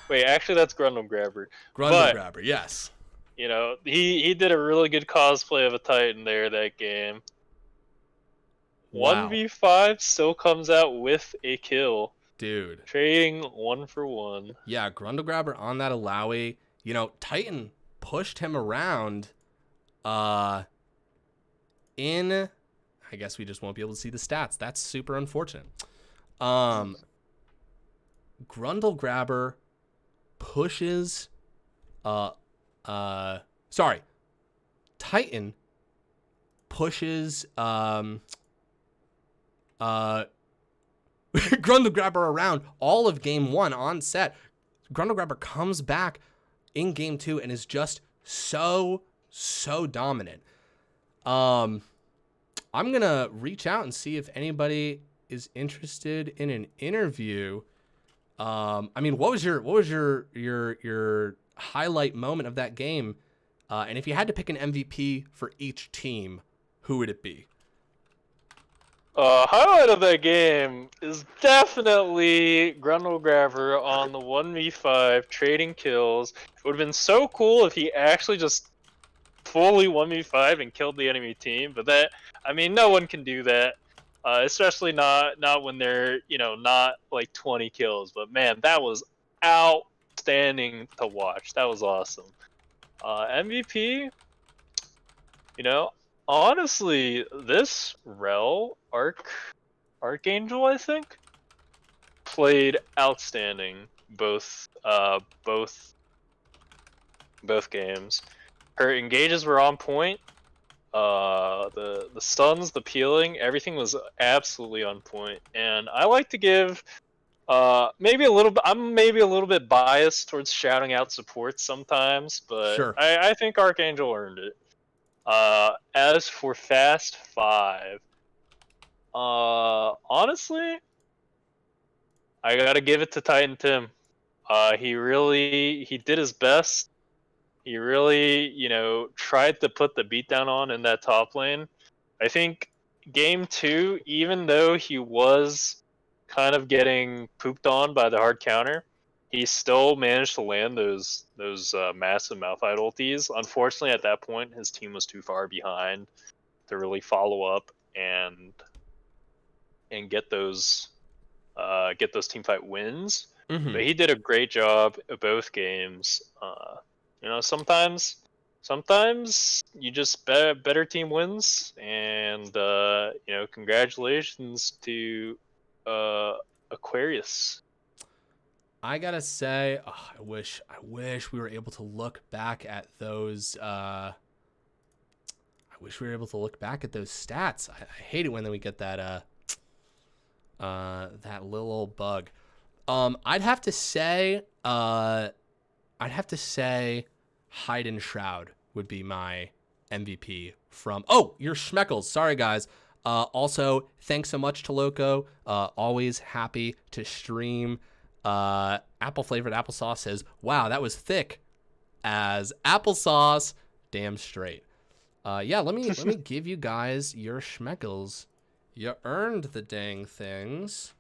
Wait, actually that's Grundle Grabber. Grundle Grabber, yes. He did a really good cosplay of a Titan there that game. Wow. 1v5 still comes out with a kill. Dude. Trading 1-for-1. Yeah, Grundle Grabber on that Alawi. Titan pushed him around I guess we just won't be able to see the stats. That's super unfortunate. Grundle Grabber pushes Titan pushes Grundle Grabber around all of game 1 on set. Grundle Grabber comes back in game 2 and is just so dominant. I'm gonna reach out and see if anybody is interested in an interview. What was your highlight moment of that game? And if you had to pick an MVP for each team, who would it be? Highlight of that game is definitely Grundle Grabber on the 1v5 trading kills. It would have been so cool if he actually just fully 1v5 and killed the enemy team, but no one can do that. Especially not when they're, not like 20 kills. But man, that was outstanding to watch. That was awesome. MVP, You know, honestly, this Archangel, I think, played outstanding both games. Her engages were on point. The stuns, the peeling, everything was absolutely on point. And I like to give maybe a little bit. I'm maybe a little bit biased towards shouting out support sometimes, but Sure. I think Archangel earned it. As for Fast Five, honestly, I gotta give it to Titan Tim. He did his best. He really, tried to put the beat down on in that top lane. I think game two, even though he was kind of getting pooped on by the hard counter, he still managed to land those massive Malphite ultis. Unfortunately, at that point, his team was too far behind to really follow up and get those team fight wins. Mm-hmm. But he did a great job at both games. Sometimes you just better team wins, and congratulations to Aquarius. I gotta say, I wish we were able to look back at those. I wish we were able to look back at those stats. I hate it when we get that that little old bug. I'd have to say, Hide and Shroud would be my MVP from. Oh, your Schmeckles. Sorry, guys. Also, thanks so much to Loco. Always happy to stream. Apple flavored applesauce says, "Wow, that was thick as applesauce." Damn straight. Yeah, let me give you guys your Schmeckles. You earned the dang things.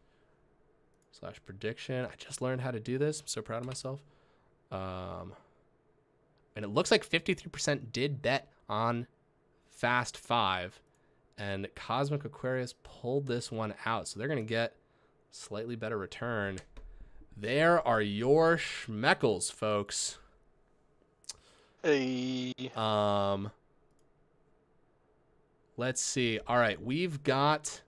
/ prediction. I just learned how to do this. I'm so proud of myself. And it looks like 53% did bet on Fast 5. And Cosmic Aquarius pulled this one out. So they're going to get slightly better return. There are your Schmeckles, folks. Hey. Let's see. All right, we've got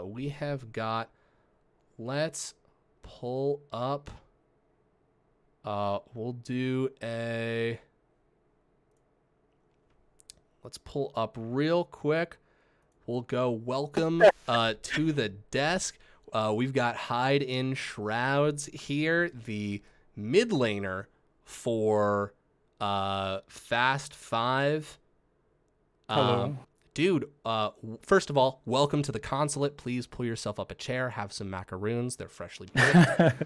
we have got, let's pull up, let's pull up real quick. We'll go welcome to the desk. We've got Hide in Shrouds here, the mid laner for Fast 5. Hello. Dude, first of all, welcome to the consulate. Please pull yourself up a chair, have some macaroons. They're freshly baked.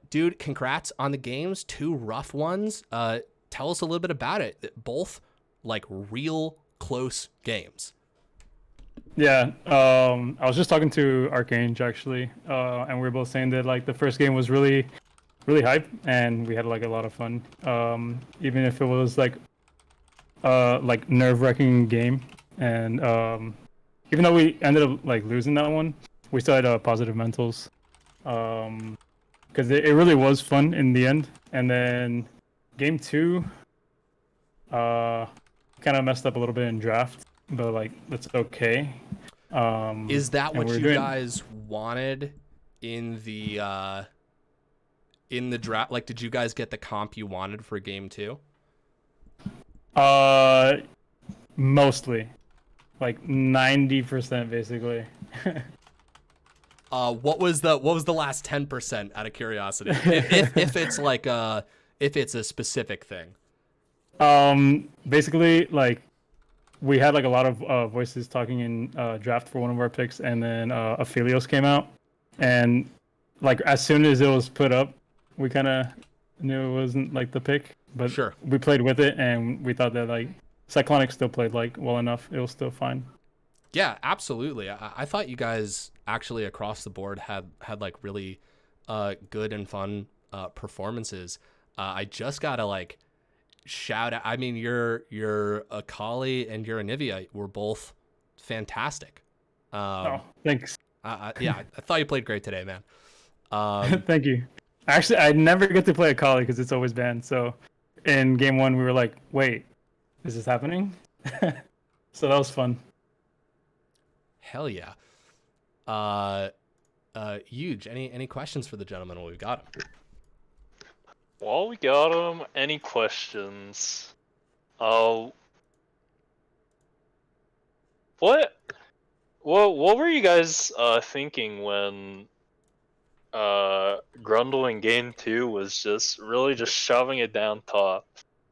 Dude, congrats on the games. 2 rough ones. Tell us a little bit about it. Both, like, real close games. Yeah, I was just talking to Archange, actually, and we were both saying that, like, the first game was really hype, and we had, like, a lot of fun. Even if it was, like nerve-wracking game, and even though we ended up like losing that one, we still had positive mentals, because it really was fun in the end. And then game 2 kind of messed up a little bit in draft, but like that's okay. Is that what you guys wanted in the draft? Like, did you guys get the comp you wanted for game 2? Mostly, like 90% basically. What was the last 10% out of curiosity? if it's like if it's a specific thing. Basically, like we had like a lot of voices talking in draft for one of our picks, and then Aphelios came out, and like as soon as it was put up, we kind of knew it wasn't like the pick. But sure, we played with it, and we thought that like Cyclonic still played like well enough. It was still fine. Yeah, absolutely. I thought you guys actually across the board had like really good and fun performances. I just gotta like shout out. I mean, your Akali and your Anivia were both fantastic. Oh, thanks. Yeah, I thought you played great today, man. Thank you. Actually, I never get to play Akali because it's always banned. So in game 1, we were like, wait, is this happening? So that was fun. Hell yeah. Huge. Any questions for the gentleman while we've got him? While we got him, any questions? What what were you guys thinking when Grundle in game 2 was just really just shoving it down top?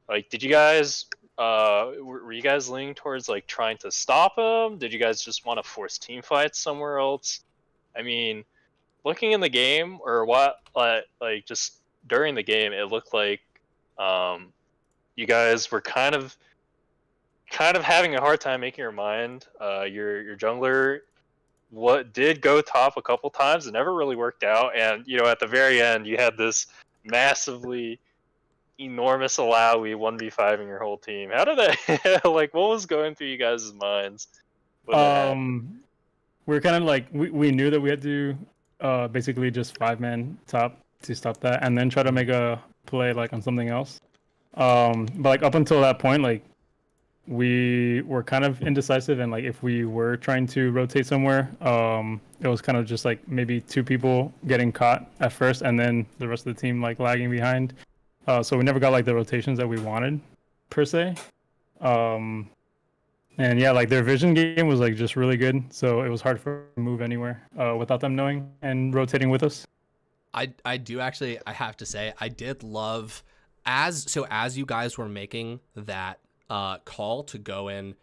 Like, did you guys were you guys leaning towards like trying to stop him? Did you guys just want to force team fights somewhere else? I mean, looking in the game or what, like just during the game, it looked like you guys were kind of having a hard time making your mind. Your jungler what did go top a couple times. It never really worked out, and you know at the very end you had this massively enormous allowy 1v5ing your whole team. How did that like what was going through you guys' minds when that happened? We're kind of like we knew that we had to basically just 5-man top to stop that, and then try to make a play like on something else. But like up until that point, like we were kind of indecisive, and like if we were trying to rotate somewhere, it was kind of just like maybe 2 people getting caught at first, and then the rest of the team like lagging behind. So we never got like the rotations that we wanted, per se. And yeah, like their vision game was like just really good, so it was hard for them to move anywhere without them knowing and rotating with us. I do actually, I have to say, I did love as you guys were making that call to go in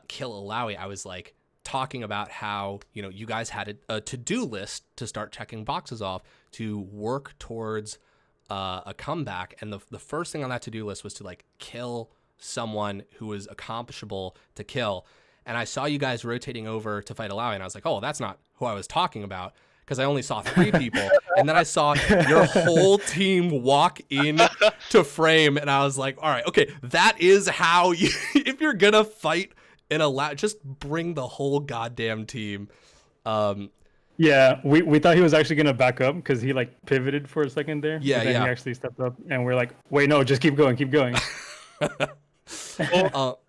kill Alawi, I was like talking about how, you know, you guys had a to-do list to start checking boxes off to work towards a comeback, and the first thing on that to-do list was to like kill someone who was accomplishable to kill. And I saw you guys rotating over to fight Alawi, and I was like, oh, that's not who I was talking about, because I only saw 3 people. And then I saw your whole team walk in to frame, and I was like, all right, okay, that is how you, if you're gonna fight in a just bring the whole goddamn team. Yeah, we thought he was actually gonna back up because he like pivoted for a second there. Yeah, but then yeah. He actually stepped up, and we're like, wait, no, just keep going, keep going. Well,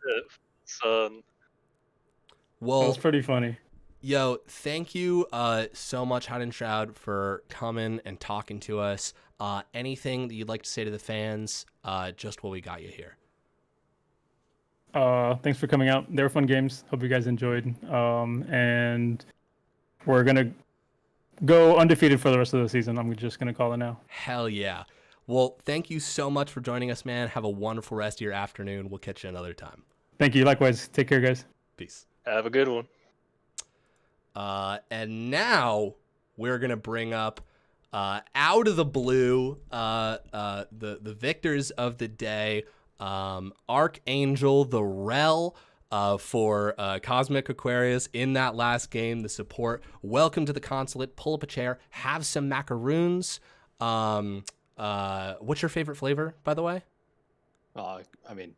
well, That was pretty funny. Yo, thank you so much, Hot and Shroud, for coming and talking to us. Anything that you'd like to say to the fans, just while we got you here? Thanks for coming out. They were fun games. Hope you guys enjoyed. And we're gonna go undefeated for the rest of the season. I'm just gonna call it now. Hell yeah. Well, thank you so much for joining us, man. Have a wonderful rest of your afternoon. We'll catch you another time. Thank you. Likewise. Take care, guys. Peace. have a good one. And now we're gonna bring up out of the blue the victors of the day, Archangel the Rel for Cosmic Aquarius in that last game. The support. Welcome to the consulate. Pull up a chair. Have some macaroons. What's your favorite flavor, by the way? I mean,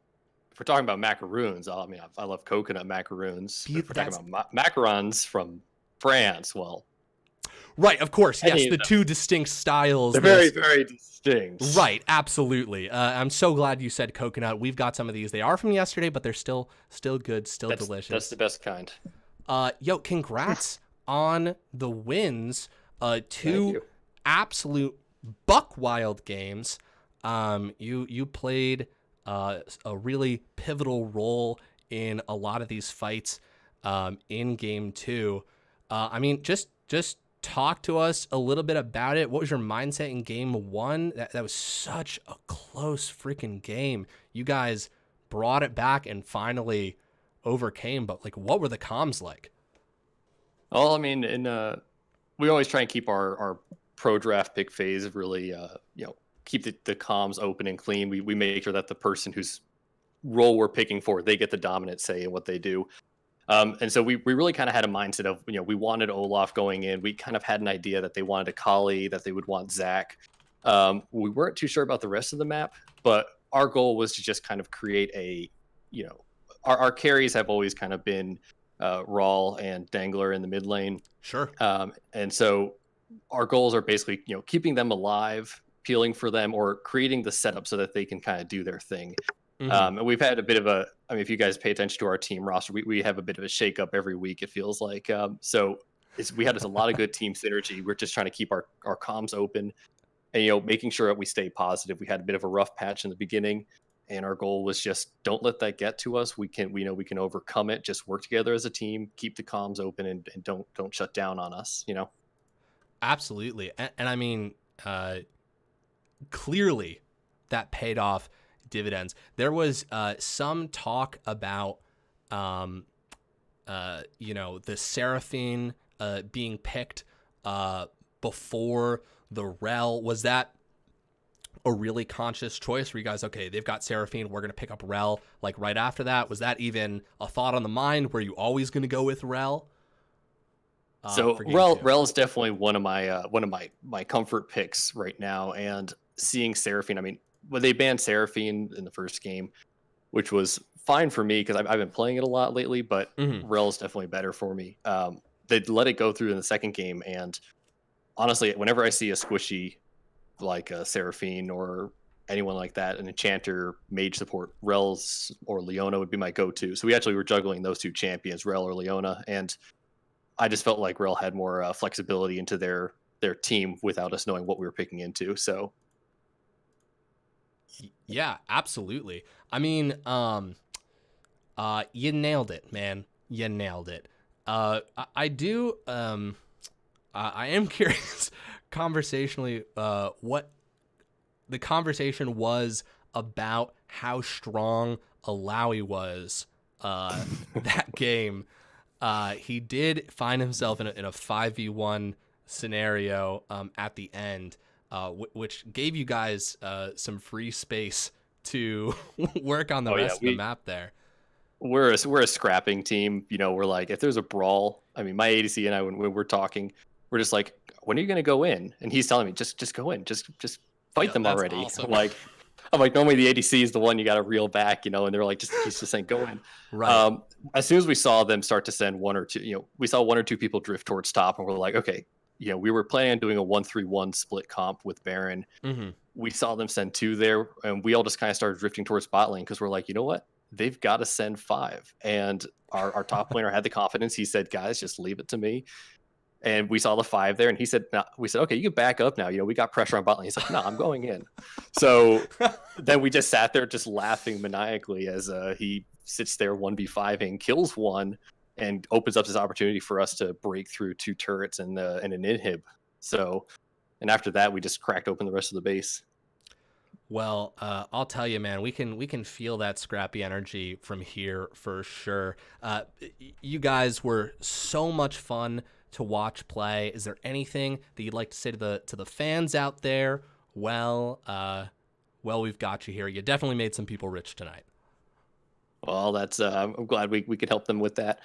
if we're talking about macaroons, I mean, I love coconut macaroons. If we're talking about macarons from France, well, right, of course, yes, the two distinct styles. They're very, very distinct. Right, absolutely. I'm so glad you said coconut. We've got some of these. They are from yesterday, but they're still good, still delicious. That's the best kind. Yo, congrats on the wins. 2 absolute buck wild games. You played a really pivotal role in a lot of these fights in game 2. I mean, just talk to us a little bit about it. What was your mindset in game 1? That was such a close freaking game. You guys brought it back and finally overcame, but like, what were the comms like? Well, I mean, we always try and keep our pro draft pick phase really, keep the comms open and clean. We make sure that the person whose role we're picking for, they get the dominant say in what they do. And so we really kind of had a mindset of, we wanted Olaf going in. We kind of had an idea that they wanted a Kali, that they would want Zach. We weren't too sure about the rest of the map, but our goal was to just kind of create our carries have always kind of been Rawl and Dangler in the mid lane. Sure. And so our goals are basically, keeping them alive, peeling for them, or creating the setup so that they can kind of do their thing. Mhm. And we've had a bit of if you guys pay attention to our team roster, we have a bit of a shakeup every week, it feels like. So we had a lot of good team synergy. We're just trying to keep our comms open and, making sure that we stay positive. We had a bit of a rough patch in the beginning, and our goal was just don't let that get to us. We know we can overcome it. Just work together as a team, keep the comms open, and don't shut down on us. Absolutely. And I mean, clearly that paid off dividends. There was some talk about, the Seraphine being picked before the Rel. Was that a really conscious choice? Were you guys, okay, they've got Seraphine, we're going to pick up Rel like right after that? Was that even a thought on the mind? Were you always going to go with Rel? So Rel is definitely one of my comfort picks right now. And seeing Seraphine, I mean, when they banned Seraphine in the first game, which was fine for me because I've been playing it a lot lately, but Rel is definitely better for me. They let it go through in the second game, and honestly, whenever I see a squishy like a Seraphine or anyone like that, an enchanter, mage support, Rel's or Leona would be my go-to. So we actually were juggling those two champions, Rel or Leona, and I just felt like Rel had more flexibility into their team without us knowing what we were picking into. So yeah, absolutely. I mean, you nailed it, man. You nailed it. I do. I am curious, conversationally, what the conversation was about how strong Alawi was that game. He did find himself in a 5v1 scenario at the end, which gave you guys some free space to work on the rest of the map there. We're a scrapping team. We're like, if there's a brawl, I mean, my ADC and I, when we're talking, we're just like, when are you going to go in? And he's telling me, just go in, just fight them already. Awesome. I'm like, normally the ADC is the one you got to reel back, and they're like, he's just saying, go in. Right. As soon as we saw them start to send one or two, we saw one or two people drift towards top, and we're like, okay, we were planning on doing a 1-3-1 split comp with Baron. Mm-hmm. We saw them send 2 there, and we all just kind of started drifting towards bot lane because we're like, you know what? They've got to send 5. And our top laner had the confidence. He said, guys, just leave it to me. And we saw the 5 there, and he said, we said, okay, you can back up now. We got pressure on bot lane. He's like, no, I'm going in. So then we just sat there just laughing maniacally as he sits there 1v5 and kills one and opens up this opportunity for us to break through 2 turrets and an inhib. So, and after that, we just cracked open the rest of the base. Well, I'll tell you, man, we can feel that scrappy energy from here for sure. You guys were so much fun to watch play. Is there anything that you'd like to say to the fans out there? Well, we've got you here. You definitely made some people rich tonight. Well, that's I'm glad we could help them with that.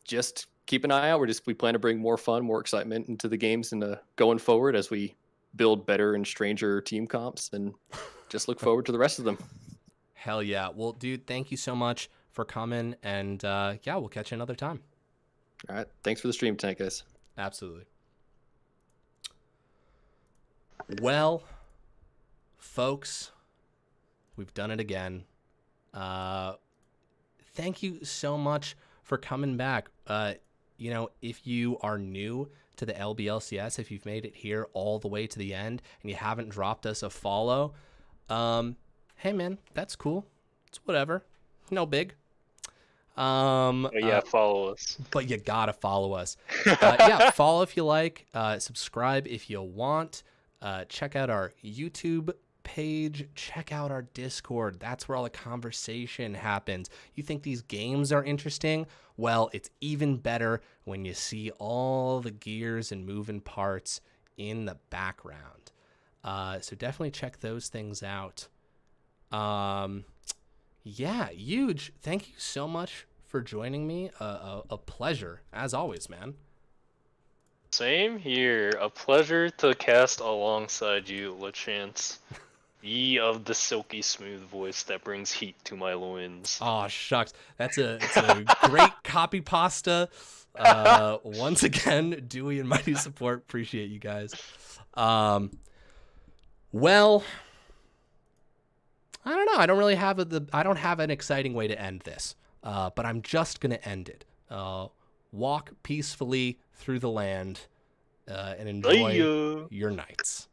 Just keep an eye out. We plan to bring more fun, more excitement into the games and going forward as we build better and stranger team comps, and just look forward to the rest of them. Hell yeah. Well, dude, thank you so much for coming, and we'll catch you another time. All right. Thanks for the stream tonight, guys. Absolutely. Well, folks, we've done it again. Thank you so much for coming back. If you are new to the LBLCS, if you've made it here all the way to the end and you haven't dropped us a follow, hey man, that's cool. It's whatever. No big. Follow us. But you gotta follow us. Follow if you like. Subscribe if you want. Check out our YouTube page. Check out our Discord. That's where all the conversation happens. You think these games are interesting? Well, it's even better when you see all the gears and moving parts in the background. So definitely check those things out. Huge. Thank you so much for joining me. A pleasure, as always, man. Same here. A pleasure to cast alongside you, LeChance. Ye of the silky smooth voice that brings heat to my loins. Oh, shucks. It's a great copy pasta. Once again, Dewey and Mighty support. Appreciate you guys. Well, I don't know. I don't really have I don't have an exciting way to end this. But I'm just gonna end it. Walk peacefully through the land and enjoy your nights.